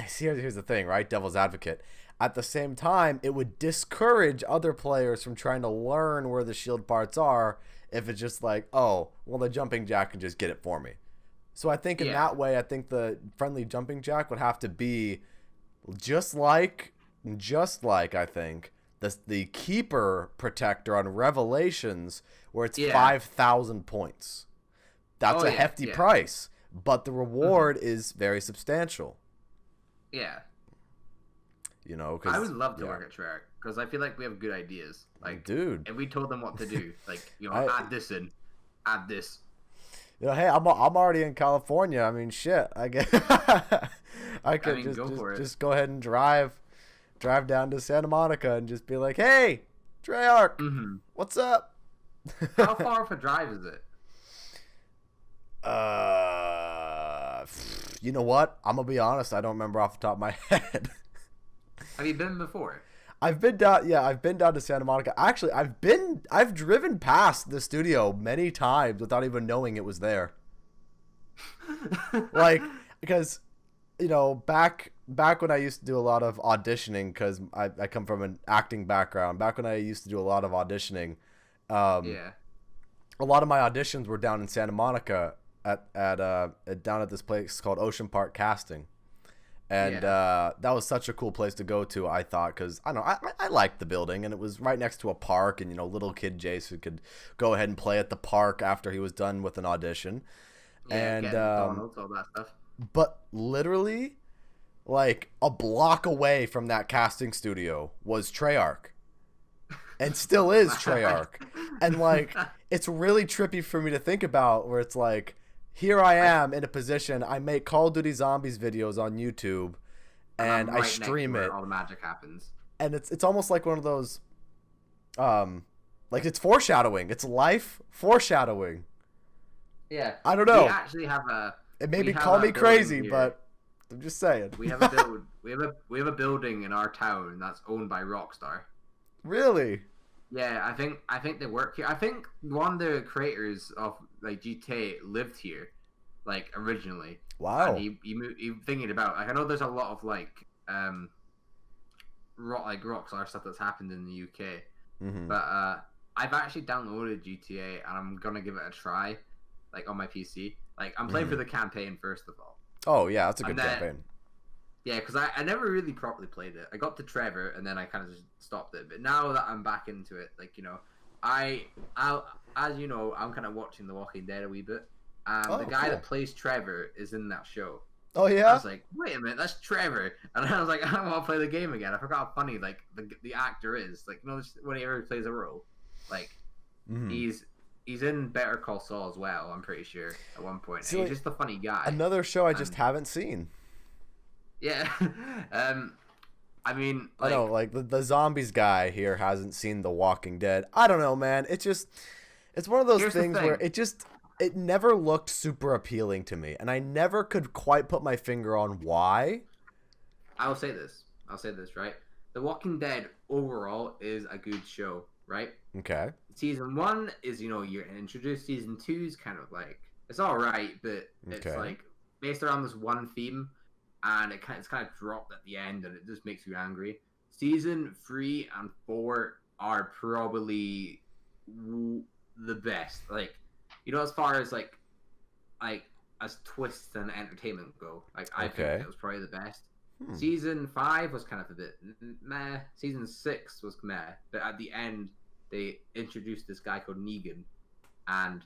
Here's the thing, right? Devil's advocate. At the same time, it would discourage other players from trying to learn where the shield parts are if it's just like, oh, well, the jumping jack can just get it for me. So I think in that way, I think the friendly jumping jack would have to be just like I think the Keeper Protector on Revelations, where it's 5,000 points. That's a hefty price. But the reward is very substantial. Yeah. Cause, I would love to work at Treyarch because I feel like we have good ideas. Like, dude, if we told them what to do, like, add this in, add this. Hey, I'm already in California. I mean, shit. I could just go ahead and drive down to Santa Monica and just be like, hey, Treyarch, what's up? How far of a drive is it? You know what? I'm gonna be honest. I don't remember off the top of my head. Have you been before? I've been down to Santa Monica. Actually, I've driven past the studio many times without even knowing it was there. Like, because, back when I used to do a lot of auditioning, because I come from an acting background. Back when I used to do a lot of auditioning, Yeah. A lot of my auditions were down in Santa Monica down at this place called Ocean Park Casting. And that was such a cool place to go to, I thought, because I don't know, I liked the building, and it was right next to a park, and little kid Jason could go ahead and play at the park after he was done with an audition. Yeah, And McDonald's, all that stuff. but literally, like a block away from that casting studio was Treyarch, and still is Treyarch, and like it's really trippy for me to think about, where it's like, here I am in a position, I make Call of Duty Zombies videos on YouTube, and I stream it. All the magic happens. And it's almost like one of those, like it's foreshadowing. It's life foreshadowing. Yeah. I don't know. We actually have a. It made me call me crazy, but I'm just saying. We have a build. we have a building in our town that's owned by Rockstar. Really? Yeah, I think they work here. I think one of the creators of like GTA lived here, like originally. Wow. And he thinking about, like, I know there's a lot of like Rockstar stuff that's happened in the UK, but I've actually downloaded GTA and I'm gonna give it a try, like on my PC. Like I'm playing for the campaign first of all. Oh yeah, that's a good campaign. Yeah, because I never really properly played it. I got to Trevor and then I kind of just stopped it. But now that I'm back into it, like, I'll as you know, I'm kind of watching The Walking Dead a wee bit. And the guy that plays Trevor is in that show. Oh yeah. I was like, wait a minute, that's Trevor. And I was like, I don't want to play the game again. I forgot how funny like the actor is. Like, whenever he plays a role, like he's in Better Call Saul as well. I'm pretty sure at one point. See, he's just a funny guy. Another show I just haven't seen. Yeah. I mean, like, I know, like the zombies guy here hasn't seen The Walking Dead. I don't know, man. It's one of those things where it never looked super appealing to me, and I never could quite put my finger on why. I'll say this, right? The Walking Dead overall is a good show, right? Okay. Season 1 is, you're introduced. Season 2 is kind of like, it's all right, but it's like based around this one theme. And it's kind of dropped at the end, and it just makes you angry. Season 3 and 4 are probably the best. Like, as far as like as twists and entertainment go, like I think it was probably the best. Season 5 was kind of a bit meh. Season 6 was meh, but at the end they introduced this guy called Negan, and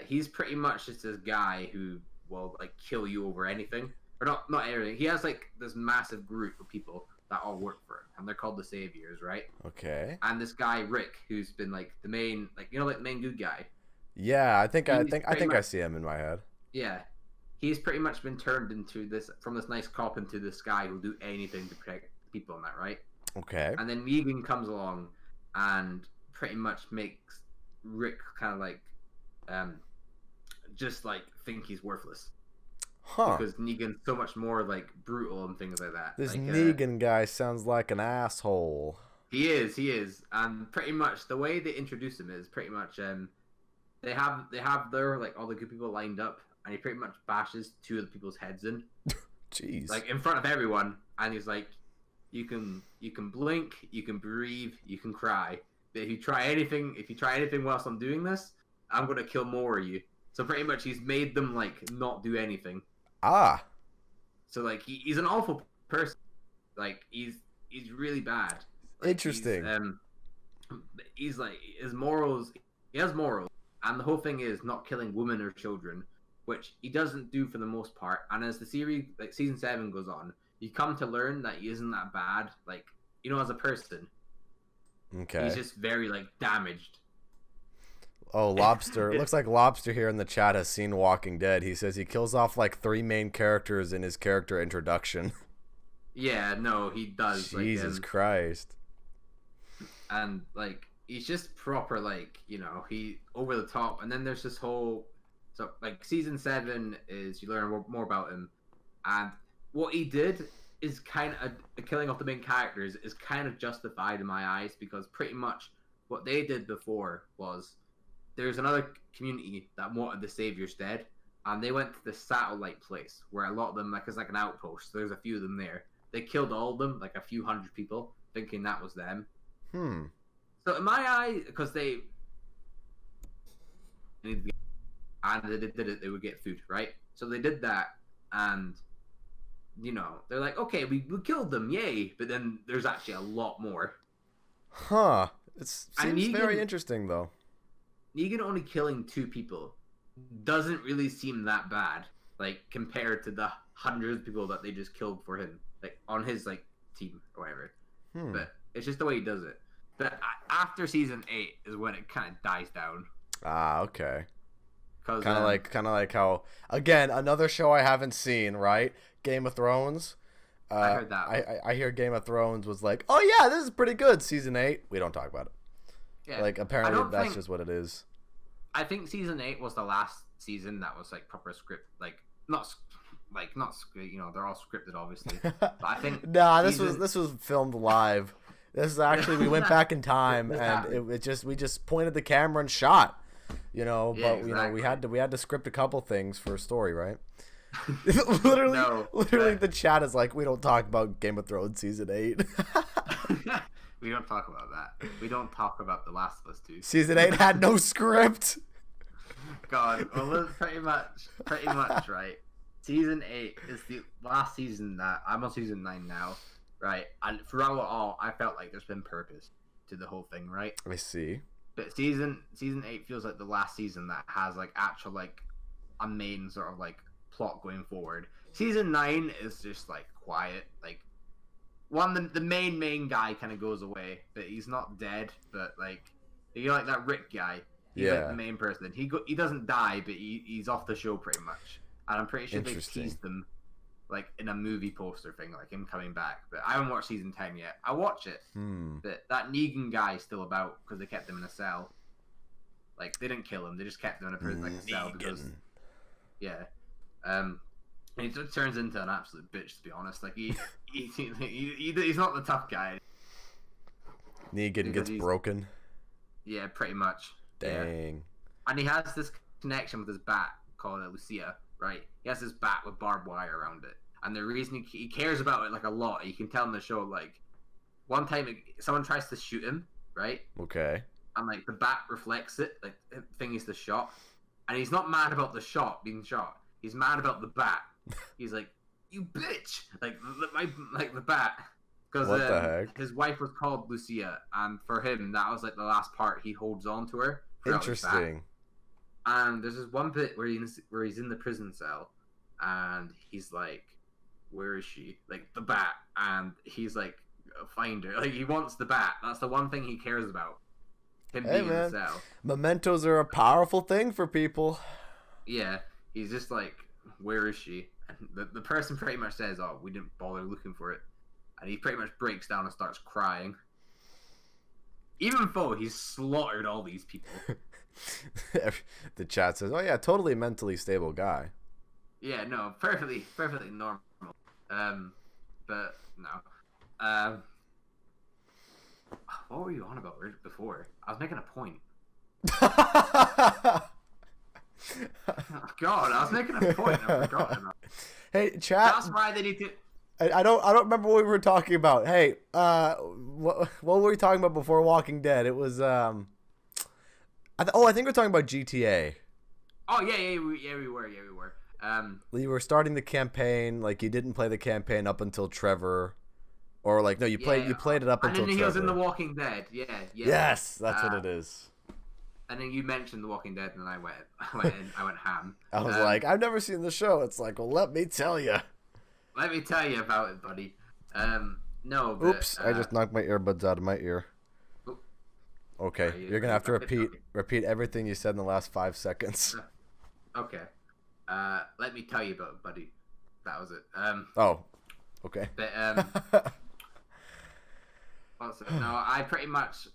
he's pretty much just this guy who will like kill you over anything. Or not everything. He has like this massive group of people that all work for him, and they're called the Saviors, right? Okay. And this guy Rick, who's been like the main, like the main good guy. Yeah, I think I see him in my head. Yeah, he's pretty much been turned into from this nice cop into this guy who'll do anything to protect people on that, right? Okay. And then Negan comes along and pretty much makes Rick kind of like, just like think he's worthless. Huh. Because Negan's so much more like brutal and things like that. This like, Negan guy sounds like an asshole. He is, and pretty much the way they introduce him is pretty much they have their like all the good people lined up, and he pretty much bashes 2 of the people's heads in. Jeez. Like in front of everyone, and he's like, you can blink, you can breathe, you can cry, but if you try anything whilst I'm doing this, I'm gonna kill more of you. So pretty much he's made them like not do anything. Ah. So like he's an awful person. Like he's really bad. Like, interesting. He's like his morals. He has morals, and the whole thing is not killing women or children, which he doesn't do for the most part. And as the series, like season 7 goes on, you come to learn that he isn't that bad. Like as a person. Okay. He's just very like damaged. Oh, Lobster. It looks like Lobster here in the chat has seen Walking Dead. He says he kills off like 3 main characters in his character introduction. Yeah, no, he does. Jesus Christ. And like he's just proper like, he over the top. And then there's this whole like season 7 is you learn more about him. And what he did is kind of the killing of the main characters is kind of justified in my eyes, because pretty much what they did before was there's another community that wanted the Saviors dead, and they went to the satellite place where a lot of them, like, it's like an outpost. So there's a few of them there. They killed all of them, like a few hundred people, thinking that was them. So in my eye, because and they did it, they would get food, right? So they did that, and they're like, okay, we killed them, yay! But then there's actually a lot more. Huh. It seems very interesting, though. Negan only killing 2 people doesn't really seem that bad, like compared to the hundreds of people that they just killed for him, like on his like team or whatever. But it's just the way he does it. But after season 8 is when it kind of dies down. Ah, okay. Kind of like how, again, another show I haven't seen, right? Game of Thrones. I heard that. I hear Game of Thrones was like, oh yeah, this is pretty good. Season 8, we don't talk about it. Yeah. Like apparently that's just what it is. I think season 8 was the last season that was like proper script, like not they're all scripted obviously. But I think this was filmed live. This is actually we went back in time and we just pointed the camera and shot. But exactly. we had to script a couple things for a story, right? literally the chat is like, we don't talk about Game of Thrones season 8. We don't talk about that. We don't talk about The Last of Us 2. Season 8 had no script. God, well, that's pretty much right. Season 8 is the last season that I'm on season 9 now, right? And throughout it all, I felt like there's been purpose to the whole thing, right? I see. But season 8 feels like the last season that has like actual like a main sort of like plot going forward. Season 9 is just like quiet, like the main guy kind of goes away, but he's not dead. But like like that Rick guy, he's like the main person. He doesn't die, but he's off the show pretty much. And I'm pretty sure they teased them like in a movie poster thing, like him coming back. But I haven't watched season 10 yet. I watch it, but that Negan guy is still about because they kept him in a cell. Like they didn't kill him; they just kept him in a prison, like a cell because and he just turns into an absolute bitch, to be honest. Like he's not the tough guy. Negan gets broken. Yeah, pretty much. Dang. Yeah. And he has this connection with his bat called Lucia, right? He has this bat with barbed wire around it, and the reason he cares about it like a lot, you can tell in the show. Like one time, someone tries to shoot him, right? Okay. And like the bat reflects it, like thingies the shot, and he's not mad about the shot being shot. He's mad about the bat. He's like, "You bitch!" Like the bat, because what the heck? His wife was called Lucia, and for him, that was like the last part he holds on to her. Interesting. And there's this one bit where he's in the prison cell, and he's like, "Where is she?" Like the bat, and he's like, "Find her!" Like he wants the bat. That's the one thing he cares about. Him being in the cell. Mementos are a powerful thing for people. Yeah, he's just like, "Where is she?" And the person pretty much says, "Oh, we didn't bother looking for it," and he pretty much breaks down and starts crying. Even though he's slaughtered all these people. The chat says, "Oh yeah, totally mentally stable guy." Yeah, no, perfectly normal. But no. What were you on about before? I was making a point. God, I was making a point. I forgot about it. Hey, chat. That's why they need to. I don't remember what we were talking about. Hey, what were we talking about before Walking Dead? It was I think we're talking about GTA. Oh yeah, we were. You were starting the campaign, like you didn't play the campaign up until Trevor, or like no, you played it up until Trevor. And then he was in The Walking Dead. Yeah. Yes, that's what it is. And then you mentioned The Walking Dead, and then I went ham. I was like, I've never seen the show. It's like, well, let me tell you. Let me tell you about it, buddy. No. But, oops! I just knocked my earbuds out of my ear. Okay, you're gonna have to repeat everything you said in the last 5 seconds. Okay. Let me tell you about it, buddy. That was it. Oh. Okay. But also, no, I pretty much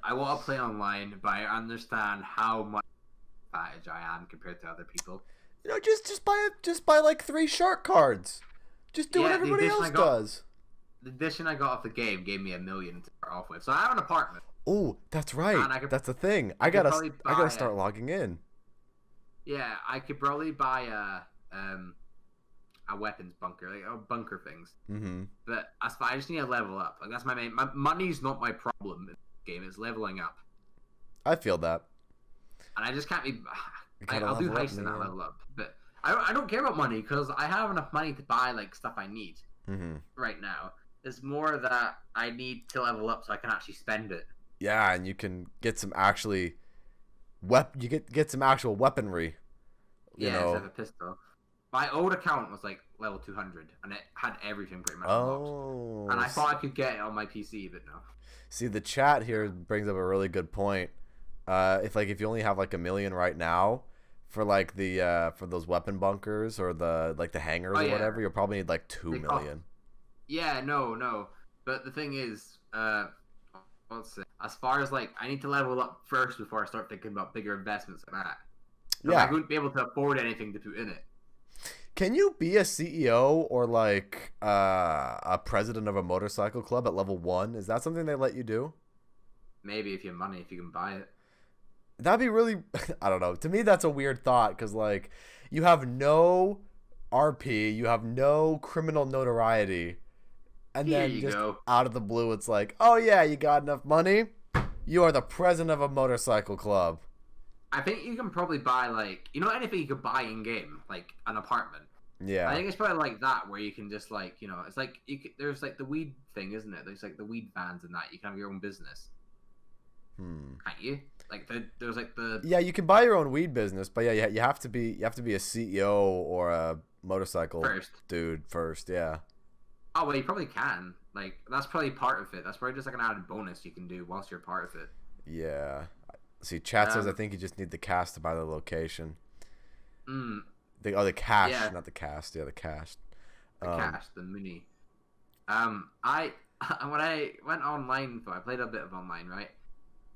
I want to play online, but I understand how much advantage I am compared to other people. You know, just buy like 3 shark cards. Just do what everybody else does. The edition I got off the game gave me $1 million to start off with, so I have an apartment. Oh, that's right. That's the thing. I gotta start logging in. Yeah, I could probably buy a weapons bunker, like bunker things. Mm-hmm. But I just need to level up. Like that's my money's not my problem in this game. It's leveling up. I feel that. and I just can't be. Gotta I'll do level up, heists in that man. level up, but I don't care about money because I have enough money to buy like stuff I need right now. It's more that I need to level up so I can actually spend it. Yeah, and you can get some actually you get some actual weaponry. You Yeah, instead know. of a pistol. My old account was like level 200, and it had everything pretty much unlocked. And Oh, I thought I could get it on my PC, but no. see, the chat here brings up a really good point. If you only have like 1 million right now for like the for those weapon bunkers or the like the hangars Oh or yeah, whatever, you'll probably need like 2 million. yeah, no. But the thing is, let's see. As far as like, I need to level up first before I start thinking about bigger investments like that. Because I Yeah. wouldn't be able to afford anything to put in it. Can you be a CEO or like a president of a motorcycle club at level 1? Is that something they let you do? Maybe if you have money, if you can buy it. That'd be really I don't know. To me that's a weird thought cuz like you have no RP, you have no criminal notoriety. And Here then you just go. out of the blue it's like, "Oh yeah, you got enough money? You are the president of a motorcycle club." I think you can probably buy like, anything you could buy in game, like an apartment. I Yeah. think it's probably like that where you can just like, it's like there's like the weed thing, isn't it? There's like the weed vans and that. You can have your own business, can't you? Like there's like the Yeah, you can buy your own weed business, but yeah, you have to be a CEO or a motorcycle first. dude first. Yeah. Oh well, you probably can. Like that's probably part of it. That's probably just like an added bonus you can do whilst you're part of it. Yeah. See, chat says I Um. think you just need the cast to buy the location. Mm, The cash, yeah, not the cast. Yeah, the cast. the Um. cash, the money. I when I went online, I played a bit of online, right?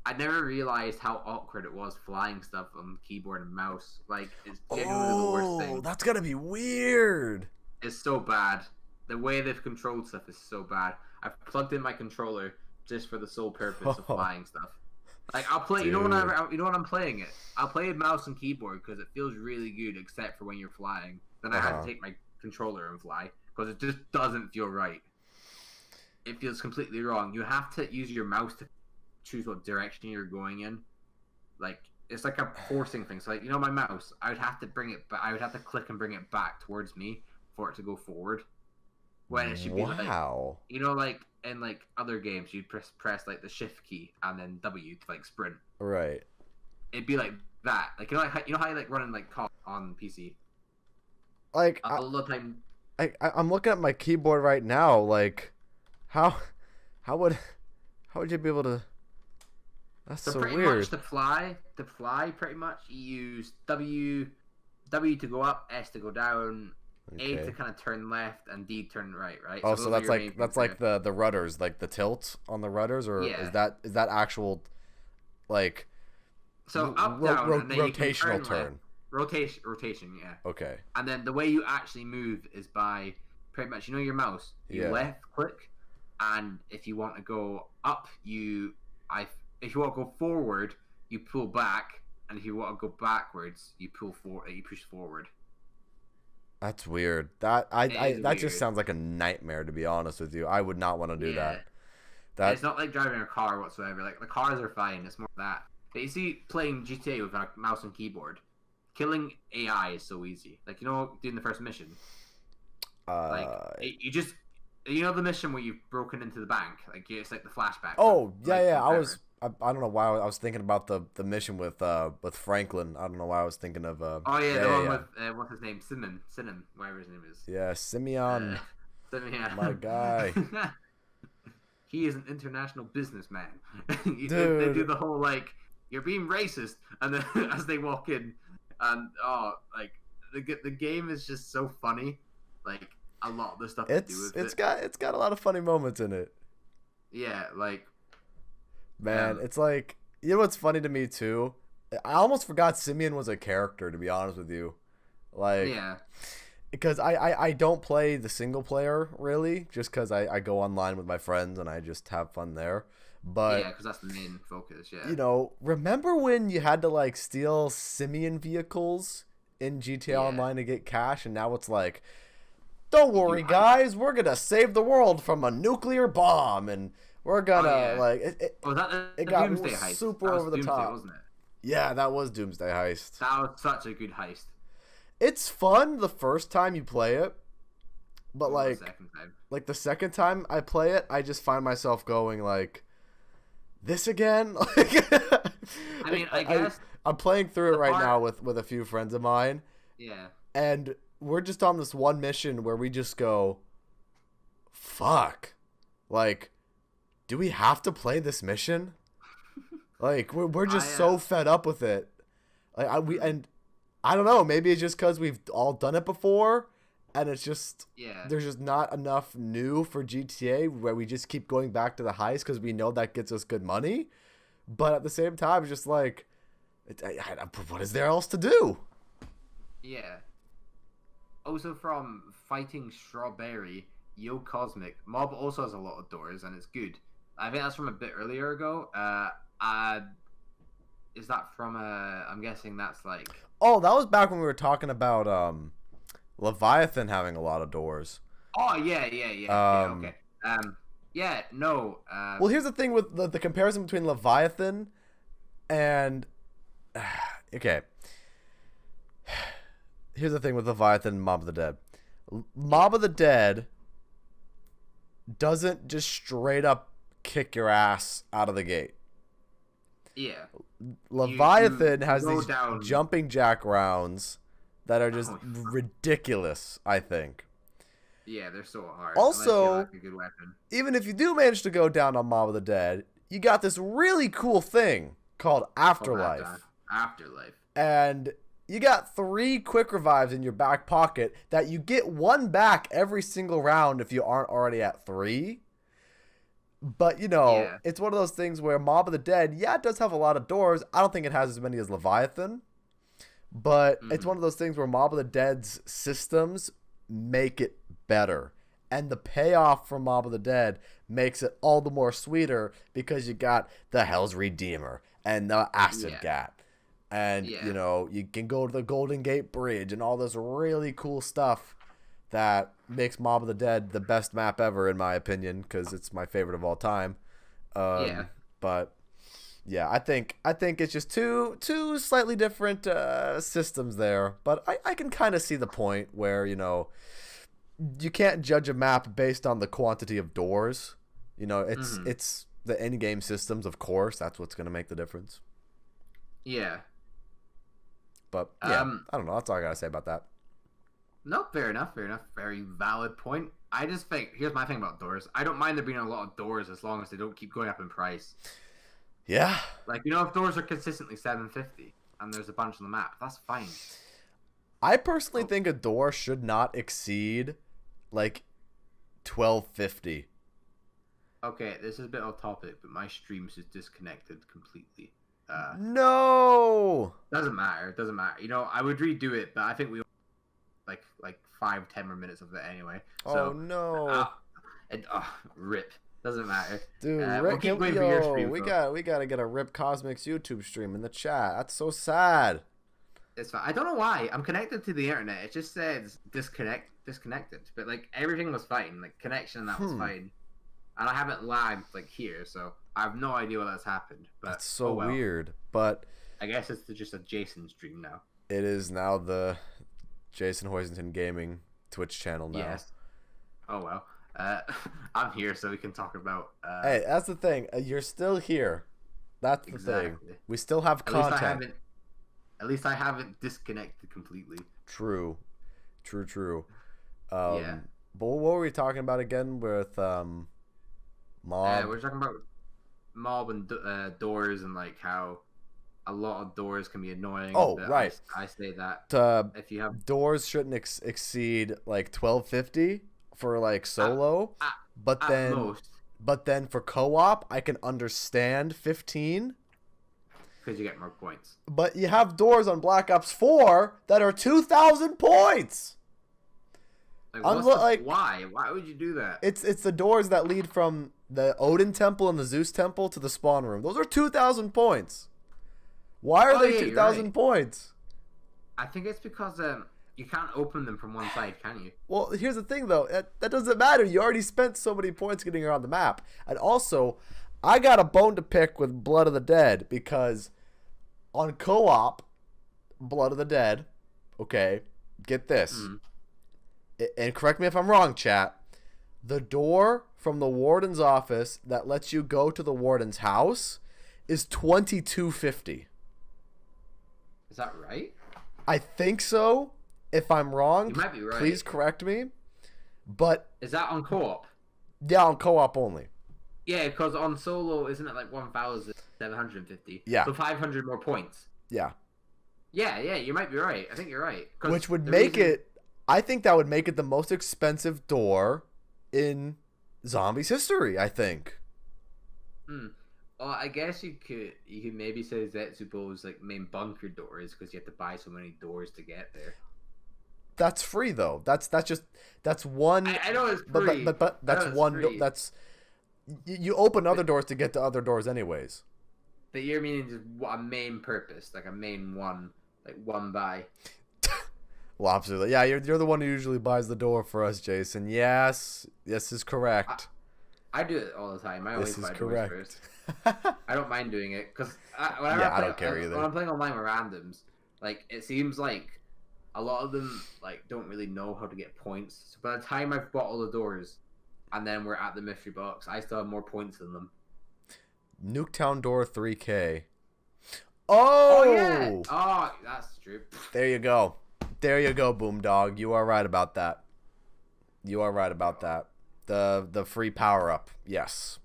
I never realized how awkward it was flying stuff on keyboard and mouse. Like, it's genuinely the worst Oh, thing. that's gonna be weird. It's so bad. The way they've controlled stuff is so bad. I've plugged in my controller just for the sole purpose of Oh, flying stuff. Like, I'll play. dude. You know when I'm playing it, I'll play mouse and keyboard because it feels really good, except for when you're flying. Then I had to Uh-huh. take my controller and fly because it just doesn't feel right. It feels completely wrong. You have to use your mouse to choose what direction you're going in. Like it's like a forcing thing. So like my mouse, I would have to bring it, but I would have to click and bring it back towards me for it to go forward. When it should be like Wow. like in like other games, you'd press like the shift key and then W to like sprint. Right. It'd be like that. Like you know how you like running like call on PC. Like A lot of time. I'm looking at my keyboard right now. Like, how how would how would you be able to? That's So so pretty weird. much to fly, pretty much you use W to go up, S to go down, A to Okay. kind of turn left, and D turn right. Right. Oh, So so those are your main that's things like there. the rudders, like the tilt on the rudders, or Yeah. is that actual like So up, down, and then you can rotational turn left. turn? Rotation, yeah. Okay. And then the way you actually move is by pretty much your mouse. You Yeah. left click, and if you want to go up, if you want to go forward, you pull back, and if you want to go backwards, you push forward. That's weird. That It is that just weird. sounds like a nightmare to be honest with you. I would not want to do Yeah. that. And That it's not like driving a car whatsoever. Like the cars are fine. It's more that. But you see, playing GTA with a mouse and keyboard, killing AI is so easy. Like doing the first mission. Like uh you just the mission where you've broken into the bank. Like it's like the flashback. Oh, yeah, Like yeah. whatever. I don't know why I was thinking about the mission with Franklin. I don't know why I was thinking of Oh yeah, yeah, the yeah, one yeah. with what's his name, Sinan, whatever his name is. Yeah, Uh, Simeon, Sinan. my guy. He is an international businessman. They do Dude, the whole like you're being racist, and then as they walk in, and like the game is just so funny. Like a lot of the stuff they do with it. it's got a lot of funny moments in it. Yeah, like Man, it's like, you know what's funny to me too? I almost forgot Simeon was a character, to be honest with you. Like, yeah, because I don't play the single player really, just because I go online with my friends and I just have fun there. yeah, But because that's the main focus. Yeah. remember when you had to like steal Simeon vehicles in GTA Yeah. Online to get cash, and now it's like, don't worry, hide. guys, we're gonna save the world from a nuclear bomb, and we're gonna yeah. like Was that it the got Doomsday heist? super That was over the Doomsday, top. wasn't it? Yeah, that was Doomsday Heist. That was such a good heist. It's fun the first time you play it, but like the second time I play it, I just find myself going like, this again? I mean, I guess I'm playing through it right now with a few friends of mine. Yeah. And we're just on this one mission where we just go, fuck. Like, do we have to play this mission? Like, we're just so fed up with it. Like, I don't know, maybe it's just because we've all done it before, and it's just, there's just not enough new for GTA where we just keep going back to the heist because we know that gets us good money. But at the same time, it's just like, what is there else to do? Yeah. Also from Fighting Strawberry, Yo Cosmic, Mob also has a lot of doors, and it's good. I think that's from a bit earlier ago. Is that from I'm guessing that's like... Oh, that was back when we were talking about Leviathan having a lot of doors. Oh, yeah, okay. Yeah, no. Well, here's the thing with the comparison between Leviathan and... Okay. Here's the thing with Leviathan and Mob of the Dead. Mob of the Dead doesn't just straight up kick your ass out of the gate. Yeah. Leviathan has these jumping jack rounds that are just ridiculous, I think. Yeah, they're so hard. Also, like a good weapon. Even if you do manage to go down on Mob of the Dead, you got this really cool thing called Afterlife. Afterlife. And you got 3 quick revives in your back pocket that you get 1 back every single round if you aren't already at 3. But, you know, it's one of those things where Mob of the Dead, it does have a lot of doors. I don't think it has as many as Leviathan. But it's one of those things where Mob of the Dead's systems make it better. And the payoff from Mob of the Dead makes it all the more sweeter because you got the Hell's Redeemer and the Acid Gat. And, you know, you can go to the Golden Gate Bridge and all this really cool stuff that makes Mob of the Dead the best map ever, in my opinion, because it's my favorite of all time. But, yeah, I think it's just two slightly different systems there. But I can kind of see the point where, you know, you can't judge a map based on the quantity of doors. You know, it's the in-game systems, of course. That's what's going to make the difference. Yeah. But, yeah, I don't know. That's all I got to say about that. No, fair enough. Very valid point. I just think, here's my thing about doors. I don't mind there being a lot of doors as long as they don't keep going up in price. Yeah. Like, you know, if doors are consistently $7.50 and there's a bunch on the map, that's fine. I personally think a door should not exceed, like, $12.50. Okay, this is a bit off topic, but my streams is disconnected completely. No! Doesn't matter. You know, I would redo it, but I think we like 5-10 more minutes of it anyway. So, oh no! Rip. Doesn't matter. Dude, we'll keep waiting for your stream. We gotta get a Rip Cosmics YouTube stream in the chat. That's so sad. It's fine. I don't know why. I'm connected to the internet. It just says disconnected. But like everything was fine. Like connection and that was fine. And I haven't lagged like here, so I have no idea what that's happened. But that's so weird. But I guess it's just a Jason stream now. It is now the Jason Hoisington Gaming Twitch channel now. Yes. Oh well. I'm here so we can talk about hey, that's the thing. You're still here. That's the thing. We still have content. At least I haven't disconnected completely. True. Yeah. But what were we talking about again with Mob? We're talking about Mob and doors and like how a lot of doors can be annoying. Oh, right. I say that if you have doors shouldn't exceed like $12.50 for like solo, but then for co-op I can understand $15 because you get more points. But you have doors on Black Ops 4 that are 2,000 points. Why would you do that? It's the doors that lead from the Odin Temple and the Zeus Temple to the spawn room. Those are 2,000 points. Why are they 2,000 points? I think it's because you can't open them from one side, can you? Well, here's the thing, though. That doesn't matter. You already spent so many points getting around the map. And also, I got a bone to pick with Blood of the Dead because On co-op, Blood of the Dead, okay, get this. And correct me if I'm wrong, chat. The door from the warden's office that lets you go to the warden's house is $22.50. Is that right? I think so. If I'm wrong, you might be right. Please correct me. But is that on co-op? Yeah, on co-op only. Yeah, because on solo, isn't it like 1,750? Yeah. So 500 more points. Yeah. Yeah, you might be right. I think you're right. Which would make it... I think that would make it the most expensive door in Zombies history, I think. Well, I guess you could maybe say Zetsubo's like main bunker door is because you have to buy so many doors to get there. That's free though. That's one. I know it's free, but that's one. That's you open other doors to get to other doors anyways. But you're meaning just a main purpose, like a main one, like one buy. Well, absolutely. Yeah, you're the one who usually buys the door for us, Jason. Yes, this is correct. I do it all the time. I always buy doors first. I don't mind doing it because I don't care either. When I'm playing online with randoms, like it seems like a lot of them like don't really know how to get points. So by the time I've bought all the doors, and then we're at the mystery box, I still have more points than them. Nuketown door 3K. Oh yeah. Oh, that's true. There you go. There you go, Boomdog. You are right about that. You are right about that. The free power up. Yes.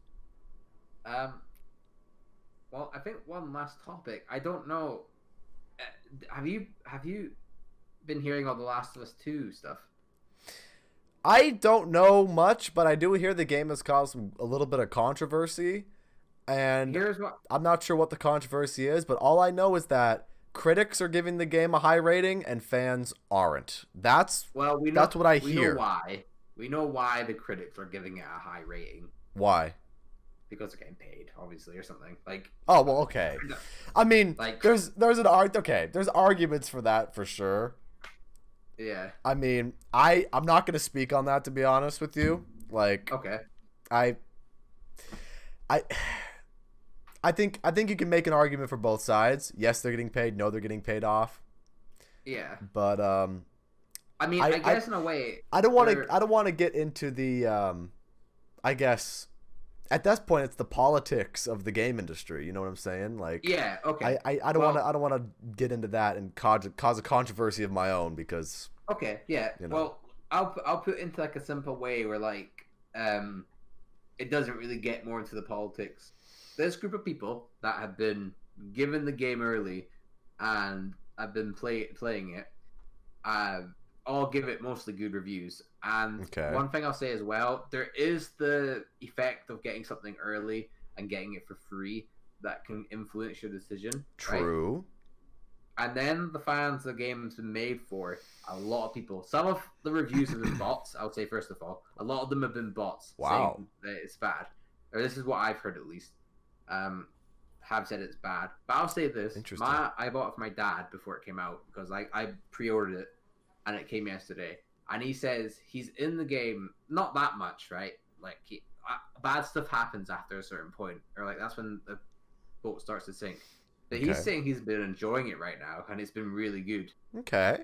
Well, I think one last topic. I don't know. Have you been hearing all the Last of Us 2 stuff? I don't know much, but I do hear the game has caused a little bit of controversy. And I'm not sure what the controversy is, but all I know is that critics are giving the game a high rating and fans aren't. That's what I hear. Know why. We know why the critics are giving it a high rating. Why? Because they're getting paid, obviously, or something. Like, oh well, okay. I mean, like, there's arguments for that for sure. Yeah. I mean, I'm not gonna speak on that, to be honest with you. Like, okay. I think you can make an argument for both sides. Yes, they're getting paid. No, they're getting paid off. Yeah. But I mean, I guess in a way, I don't want to get into the I guess at that point it's the politics of the game industry. You know what I'm saying? Like, yeah, okay. I don't want to get into that and cause a controversy of my own because. Okay. Yeah. You know. Well, I'll put it into like a simple way where like it doesn't really get more into the politics. This group of people that have been given the game early and have been playing it, all give it mostly good reviews. And one thing I'll say as well, there is the effect of getting something early and getting it for free that can influence your decision. True. Right? And then the fans the game's been made for, a lot of people. Some of the reviews have been bots, I would say, first of all. A lot of them have been bots saying that it's bad. Or this is what I've heard at least. Have said it's bad. But I'll say this. I bought it for my dad before it came out because I pre-ordered it and it came yesterday. And he says he's in the game, not that much, right? Like, bad stuff happens after a certain point. Or, like, that's when the boat starts to sink. But he's saying he's been enjoying it right now, and it's been really good. Okay.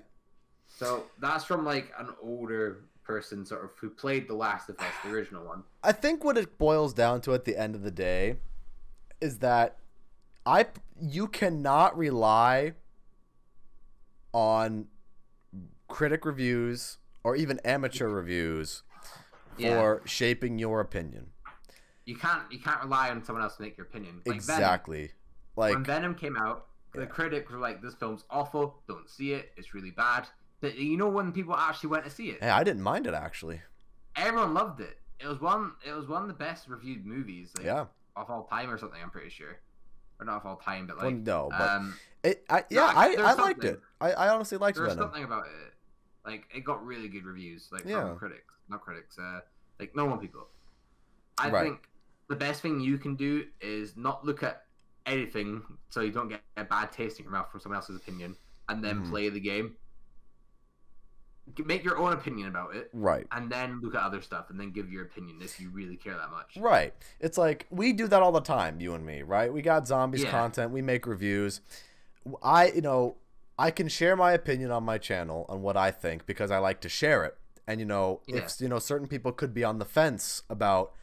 So that's from like an older person, sort of, who played The Last of Us, the original one. I think what it boils down to at the end of the day is that you cannot rely on critic reviews or even amateur reviews for shaping your opinion. You can't rely on someone else to make your opinion. Like exactly. Venom. Like when Venom came out, the critics were like, "This film's awful. Don't see it. It's really bad." But you know when people actually went to see it? Hey, I didn't mind it actually. Everyone loved it. It was one of the best reviewed movies. Like, of all time or something. I'm pretty sure, or not of all time, but like I liked it. I honestly liked Venom. There's something about it. Like, it got really good reviews. Like from critics, not critics. Like normal people. I think the best thing you can do is not look at anything so you don't get a bad taste in your mouth from someone else's opinion, and then play the game. Make your own opinion about it, right? And then look at other stuff, and then give your opinion if you really care that much, right? It's like we do that all the time, you and me, right? We got zombies content, we make reviews. I can share my opinion on my channel on what I think because I like to share it. And Yeah. if certain people could be on the fence about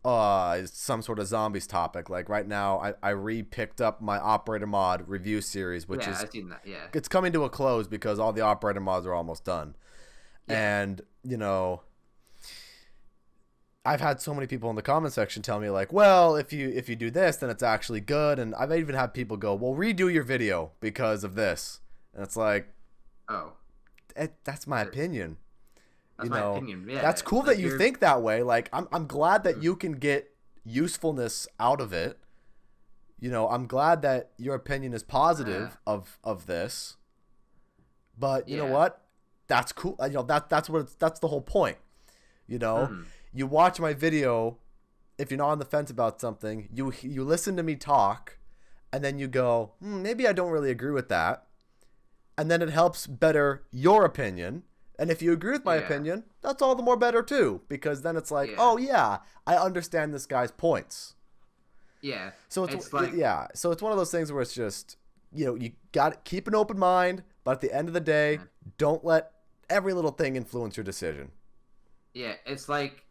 some sort of zombies topic. Like right now, I re-picked up my Operator mod review series, which Yeah, is I've seen that. Yeah. it's coming to a close because all the Operator mods are almost done. Yeah. And I've had so many people in the comment section tell me like, well, if you do this, then it's actually good. And I've even had people go, well, redo your video because of this. And it's like, Oh, that's my opinion. that's my opinion. Yeah, That's cool like that you think that way. Like, I'm glad that you can get usefulness out of it. I'm glad that your opinion is positive of this. But you know what? That's cool. That's the whole point. You watch my video. If you're not on the fence about something, you listen to me talk, and then you go, maybe I don't really agree with that. And then it helps better your opinion. And if you agree with my opinion, that's all the more better too, because then it's like, oh yeah, I understand this guy's points. Yeah. So it's like, so it's one of those things where it's just, you got to keep an open mind, but at the end of the day, don't let every little thing influence your decision. Yeah, it's like,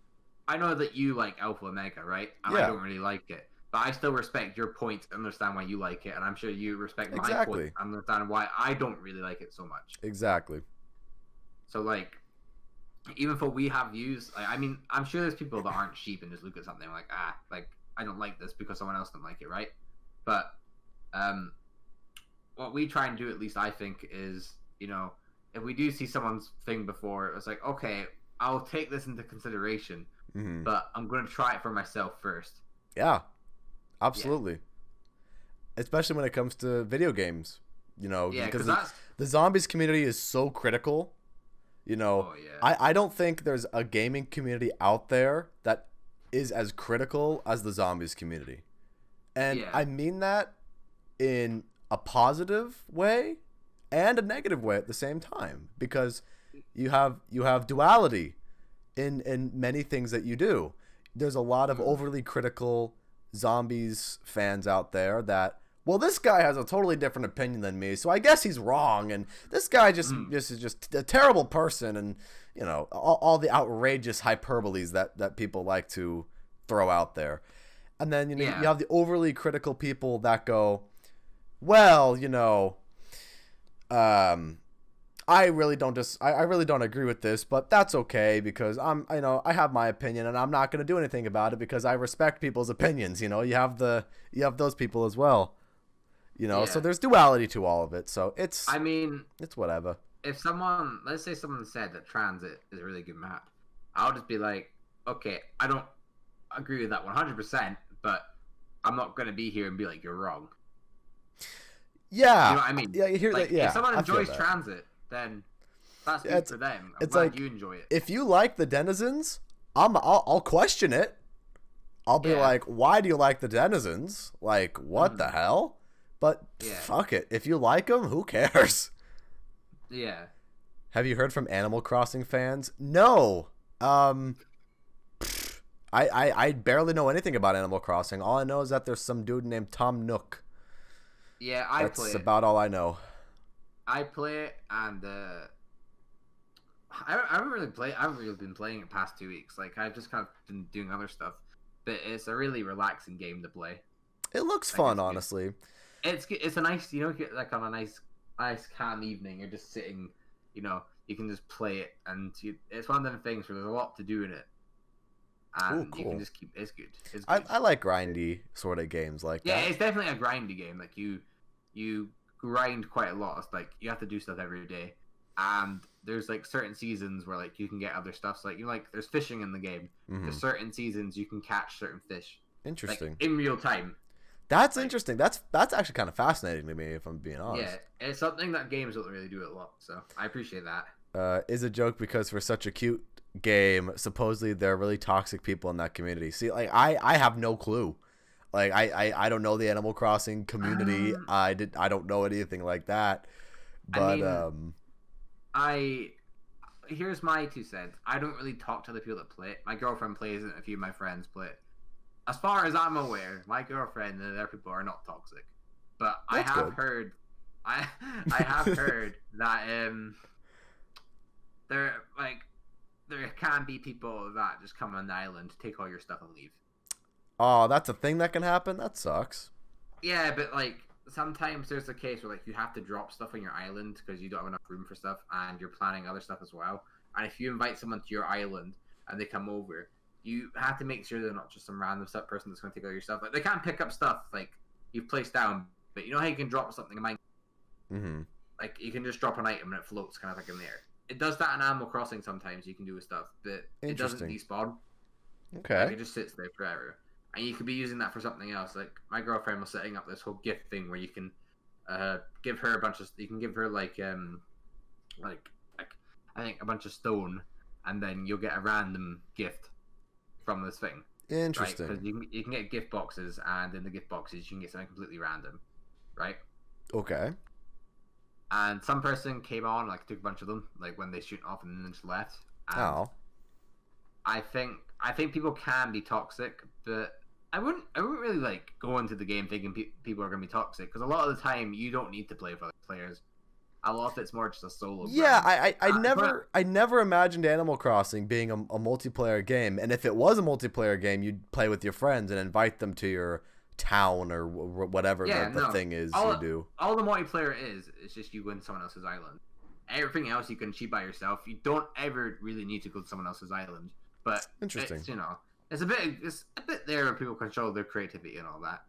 I know that you like Alpha Omega, right? And I don't really like it. But I still respect your point and understand why you like it, and I'm sure you respect my point and understand why I don't really like it so much. Exactly. So, like, even if we have views, I mean, I'm sure there's people that aren't sheep and just look at something like, I don't like this because someone else didn't like it, right? But what we try and do, at least I think, is, if we do see someone's thing before, it's like, okay, I'll take this into consideration, but I'm going to try it for myself first. Yeah, absolutely. Yeah. Especially when it comes to video games, because the zombies community is so critical. I don't think there's a gaming community out there that is as critical as the zombies community. And I mean that in a positive way and a negative way at the same time, because you have duality in many things that you do. There's a lot of overly critical zombies fans out there that, well, this guy has a totally different opinion than me, so I guess he's wrong, and this guy is just a terrible person, and all the outrageous hyperboles that people like to throw out there. And then you have the overly critical people that go, well, I really don't agree with this, but that's okay because I have my opinion and I'm not going to do anything about it because I respect people's opinions. You have those people as well. So there's duality to all of it. So it's whatever. If let's say someone said that Transit is a really good map, I'll just be like, okay, I don't agree with that 100%, but I'm not going to be here and be like, you're wrong. Yeah. You know what I mean? Yeah, you hear that. Yeah. If someone enjoys Transit, then that's good for them. I'm glad you enjoy it. If you like the Denizens, I'll question it. I'll be like, why do you like the Denizens? Like, what the hell? But fuck it. If you like them, who cares? Yeah. Have you heard from Animal Crossing fans? No. I barely know anything about Animal Crossing. All I know is that there's some dude named Tom Nook. Yeah, That's about all I know. I play it, and I haven't really been playing it past 2 weeks. Like, I've just kind of been doing other stuff. But it's a really relaxing game to play. It looks fun, honestly. It's a nice, like on a nice calm evening, you're just sitting, you can just play it, and it's one of them things where there's a lot to do in it. And you can just it's good. It's good. I like grindy sort of games like that. Yeah, it's definitely a grindy game. Like, you grind quite a lot. It's like you have to do stuff every day, and there's like certain seasons where like you can get other stuff. So like there's fishing in the game. There's certain seasons you can catch certain fish. Interesting. Like, in real time. That's interesting. That's actually kind of fascinating to me, if I'm being honest. Yeah, it's something that games don't really do a lot, so I appreciate that. Is a joke because for such a cute game, supposedly there are really toxic people in that community. See, like I have no clue. Like I don't know the Animal Crossing community. I don't know anything like that. But here's my 2 cents. I don't really talk to the people that play it. My girlfriend plays it, and a few of my friends play it. As far as I'm aware, my girlfriend and other people are not toxic. But I have heard I I have heard that there like there can be people that just come on the island, take all your stuff and leave. Oh, that's a thing that can happen? That sucks. Yeah, but like sometimes there's a case where like you have to drop stuff on your island because you don't have enough room for stuff and you're planning other stuff as well. And if you invite someone to your island and they come over, you have to make sure they're not just some random stuff person that's going to take all your stuff. Like they can't pick up stuff like you've placed down, but you know how you can drop something in Minecraft? Mm-hmm. Like you can just drop an item and it floats kind of like in there. It does that in Animal Crossing sometimes. You can do with stuff, but it doesn't despawn. Okay. Like, it just sits there forever, and you could be using that for something else. Like my girlfriend was setting up this whole gift thing where you can give her a bunch of. You can give her like I think a bunch of stone, and then you'll get a random gift from this thing. Interesting. Because you can get gift boxes, and in the gift boxes you can get something completely random, right? Okay. And some person came on, like took a bunch of them, like when they shoot off and then just left. And Oh. I think people can be toxic, but I wouldn't really like go into the game thinking people are gonna be toxic because a lot of the time you don't need to play with other players. A lot of it's more just a solo. Yeah, grind. I never imagined Animal Crossing being a multiplayer game, and if it was a multiplayer game, you'd play with your friends and invite them to your town or whatever the thing is you do. All the multiplayer is just you go into someone else's island. Everything else you can achieve by yourself. You don't ever really need to go to someone else's island. But interesting. It's a bit there where people control their creativity and all that.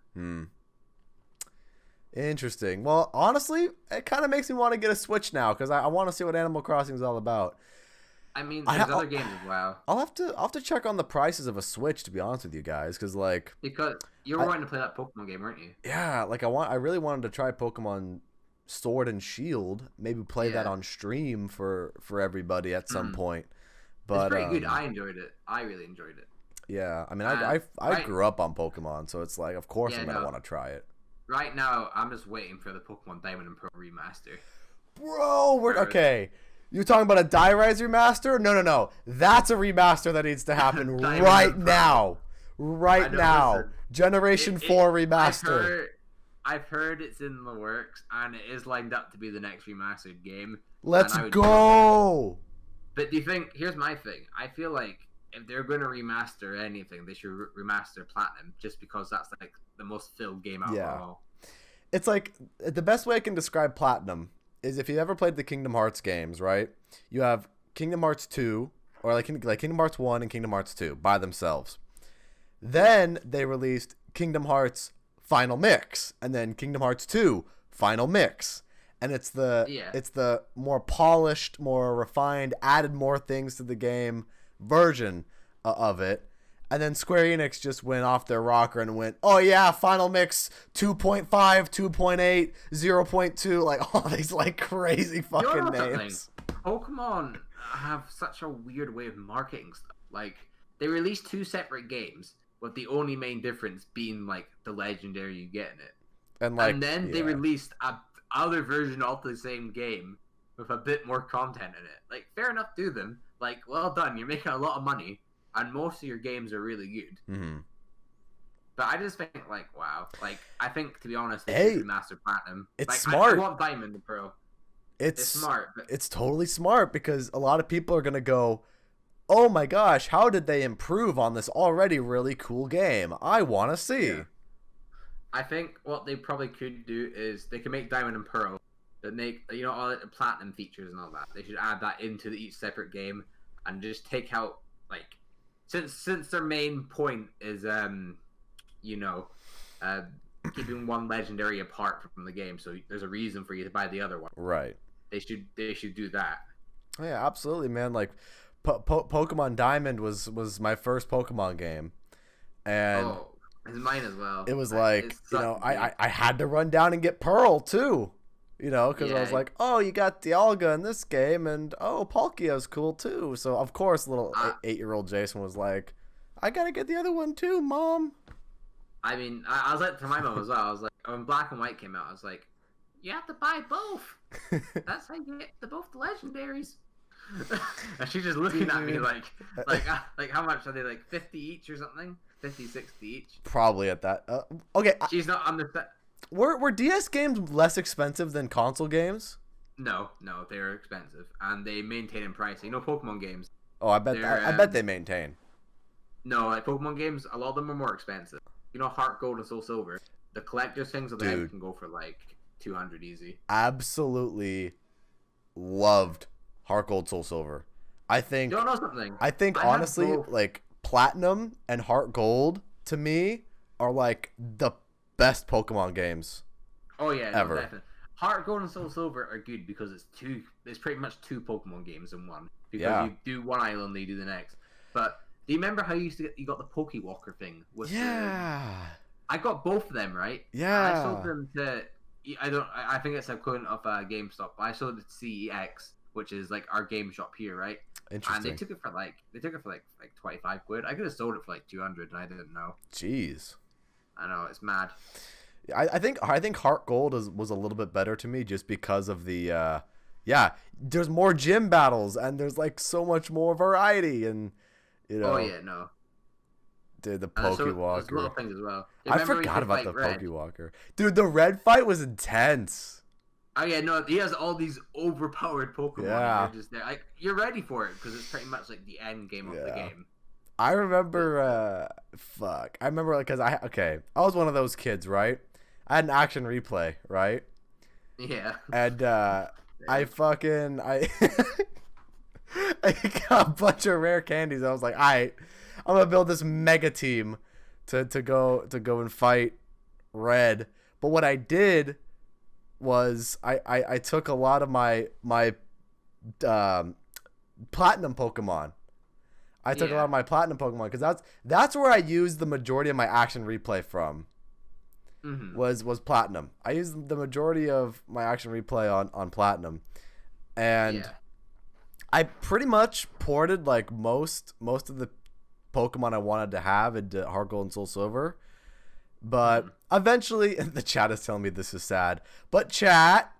Interesting. Well, honestly, it kind of makes me want to get a Switch now because I want to see what Animal Crossing is all about. I mean, there's other games as well. I'll have to check on the prices of a Switch, to be honest with you guys, because you were wanting to play that Pokemon game, weren't you? Yeah, I really wanted to try Pokemon Sword and Shield, maybe play that on stream for everybody at some point. But it's pretty good. I enjoyed it. I really enjoyed it. Yeah, I mean, I grew up on Pokemon, so it's like, of course I'm gonna want to try it. Right now, I'm just waiting for the Pokemon Diamond and Pearl remaster. Bro, okay. You're talking about a Die Rise remaster? No. That's a remaster that needs to happen right now. Right now. Listen, Generation 4 remaster. I've heard it's in the works, and it is lined up to be the next remastered game. Let's go! But do you think... Here's my thing. I feel like if they're going to remaster anything, they should remaster Platinum, just because that's like the most filled game out of all. It's like, the best way I can describe Platinum is if you ever played the Kingdom Hearts games, right? You have Kingdom Hearts 2, or like Kingdom Hearts 1 and Kingdom Hearts 2 by themselves. Then they released Kingdom Hearts Final Mix, and then Kingdom Hearts 2 Final Mix. And it's the more polished, more refined, added more things to the game version of it. And then Square Enix just went off their rocker and went, oh yeah, Final Mix 2.5, 2.8, 0.2, like all these like crazy fucking names. Pokemon have such a weird way of marketing stuff. Like, they released 2 separate games, with the only main difference being like the legendary you get in it. And then they released a other version of the same game with a bit more content in it. Like, fair enough, do them. Like, well done, you're making a lot of money. And most of your games are really good. Mm-hmm. But I just think, like, wow. Like, I think, to be honest, they should remaster Platinum. It's like, smart. I want Diamond and Pearl. It's smart. But... It's totally smart because a lot of people are going to go, oh my gosh, how did they improve on this already really cool game? I want to see. Yeah. I think what they probably could do is they can make Diamond and Pearl that make, all the Platinum features and all that. They should add that into each separate game and just take out, like... Since their main point is, keeping one legendary apart from the game, so there's a reason for you to buy the other one. Right. They should do that. Oh, yeah, absolutely, man. Like, Pokemon Diamond was my first Pokemon game, and it's mine as well. It was like I had to run down and get Pearl too. Because I was like, oh, you got Dialga in this game, and oh, Palkia's cool too. So of course, little 8-year-old Jason was like, I gotta get the other one too, Mom. I mean, I was like to my mom as well. I was like, when Black and White came out, I was like, you have to buy both. That's how you get both the legendaries. And she's just looking at me like how much are they? Like 50 each or something? 50, 60 each. Probably at that. Okay. She's not on the. were DS games less expensive than console games? No, they're expensive and they maintain in pricing. You know, Pokemon games. Oh, I bet they maintain. No, like Pokemon games, a lot of them are more expensive. You know, Heart Gold and Soul Silver. The collector's things of them can go for like 200 easy. Absolutely loved Heart Gold, Soul Silver. I think. You don't know something? I think honestly, like Platinum and Heart Gold to me are like the best Pokemon games. Oh yeah, ever. No, definitely. Heart Gold and Soul Silver are good because it's pretty much two Pokemon games in one. Because you do one island, you do the next. But do you remember how you got the Pokewalker thing? I got both of them, right? Yeah. I sold them to. I think it's equivalent of GameStop. But I sold it to CEX, which is like our game shop here, right? Interesting. And they took it for like 25 quid. I could have sold it for like 200, and I didn't know. Jeez. I know, it's mad. I think Heart Gold was a little bit better to me just because of the there's more gym battles and there's like so much more variety and Oh yeah, no. Dude, the Pokewalker. There's little things as well. I forgot about the Pokewalker. Dude, the red fight was intense. Oh yeah, no, he has all these overpowered Pokemon. Yeah. And they're just there. Like, you're ready for it because it's pretty much like the end game of the game. I remember, I remember because I was one of those kids, right? I had an action replay, right? Yeah. And I got a bunch of rare candies. I was like, all right, I'm gonna build this mega team to go and fight Red. But what I did was I took a lot of my platinum Pokemon. I took a lot of my platinum Pokemon because that's where I used the majority of my action replay from. Mm-hmm. Was platinum. I used the majority of my action replay on platinum, and I pretty much ported like most of the Pokemon I wanted to have into Heart Gold and Soul Silver. But eventually, the chat is telling me this is sad. But chat,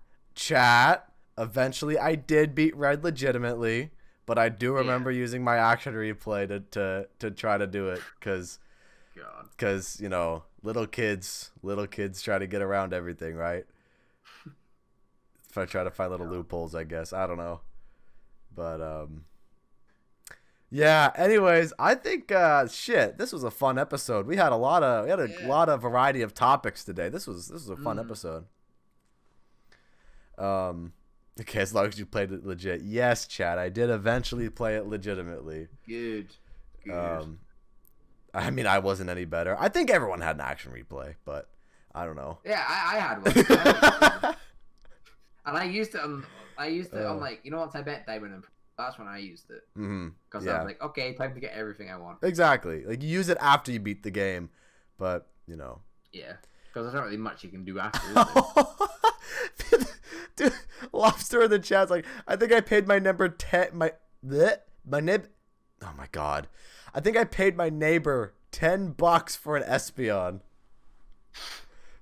eventually I did beat Red legitimately. But I do remember using my action replay to try to do it because you know, little kids try to get around everything, right? If I try to find little loopholes, I guess. I don't know. But yeah, anyways, I think this was a fun episode. We had a lot of variety of topics today. This was a fun episode. Okay, as long as you played it legit. Yes, chat, I did eventually play it legitimately. Good. I mean, I wasn't any better. I think everyone had an action replay, but I don't know. Yeah, I had one. And I used it on like, you know what, I bet Diamond and that's when I used it. Because I was like, okay, time to get everything I want. Exactly. Like, you use it after you beat the game, but, you know. Yeah, because there's not really much you can do after, is there? Dude, Lobster in the chat's like, I think I paid my number 10, oh my god. I think I paid my neighbor $10 for an Espeon.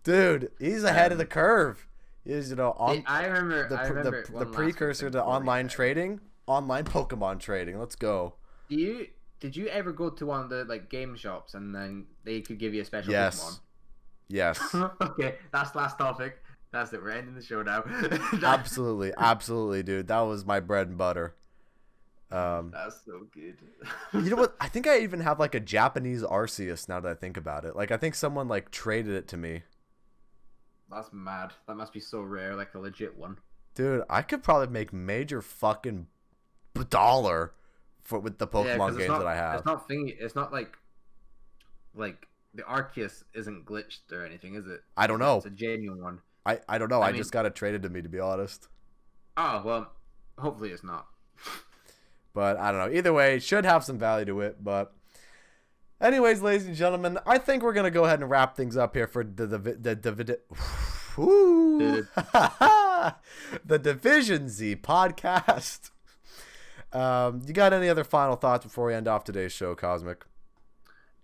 Dude, he's ahead of the curve. He's, you know, I remember the precursor to online trading, online Pokemon trading. Let's go. Did you ever go to one of the like game shops and then they could give you a special Pokemon? Yes. Okay, that's last topic. That's it. We're ending the show now. absolutely, dude. That was my bread and butter. That's so good. You know what? I think I even have like a Japanese Arceus now that I think about it. Like, I think someone like traded it to me. That's mad. That must be so rare, like a legit one. Dude, I could probably make major fucking dollar with the Pokemon games that I have. It's not like the Arceus isn't glitched or anything, is it? I don't know. It's a genuine one. I don't know. I just got it traded to me, to be honest. Oh, well, hopefully it's not. But I don't know. Either way, it should have some value to it. But anyways, ladies and gentlemen, I think we're going to go ahead and wrap things up here for the Division Z podcast. You got any other final thoughts before we end off today's show, Cosmic?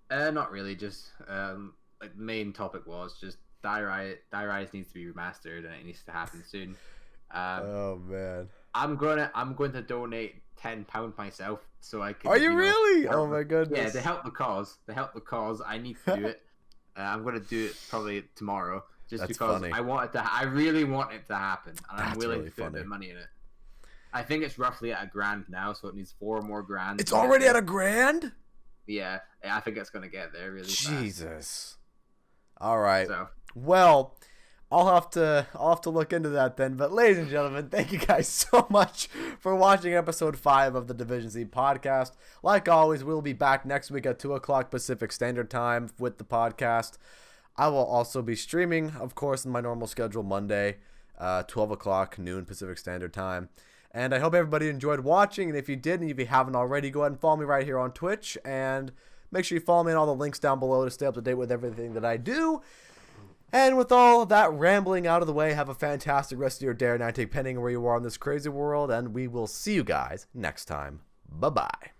Not really. Just like the main topic was just Rise needs to be remastered and it needs to happen soon. Oh man, I'm going to donate £10 myself so I can. Are you really? Oh my goodness. Yeah, to help the cause. I need to do it. I'm going to do it probably tomorrow. just That's because funny. I really want it to happen, and I'm willing really to put a bit of funny. money in it. I think it's roughly at $1,000 now, so it needs 4 more grand. It's already at $1,000? Yeah, I think it's gonna get there really fast. Jesus. All right. So. Well, I'll have to look into that then. But ladies and gentlemen, thank you guys so much for watching episode 5 of the Division Z podcast. Like always, we'll be back next week at 2 o'clock Pacific Standard Time with the podcast. I will also be streaming, of course, in my normal schedule Monday, 12 o'clock noon Pacific Standard Time. And I hope everybody enjoyed watching. And if you did, and if you haven't already, go ahead and follow me right here on Twitch. And make sure you follow me in all the links down below to stay up to date with everything that I do. And with all of that rambling out of the way, have a fantastic rest of your day or night, depending on where you are in this crazy world. And we will see you guys next time. Bye-bye.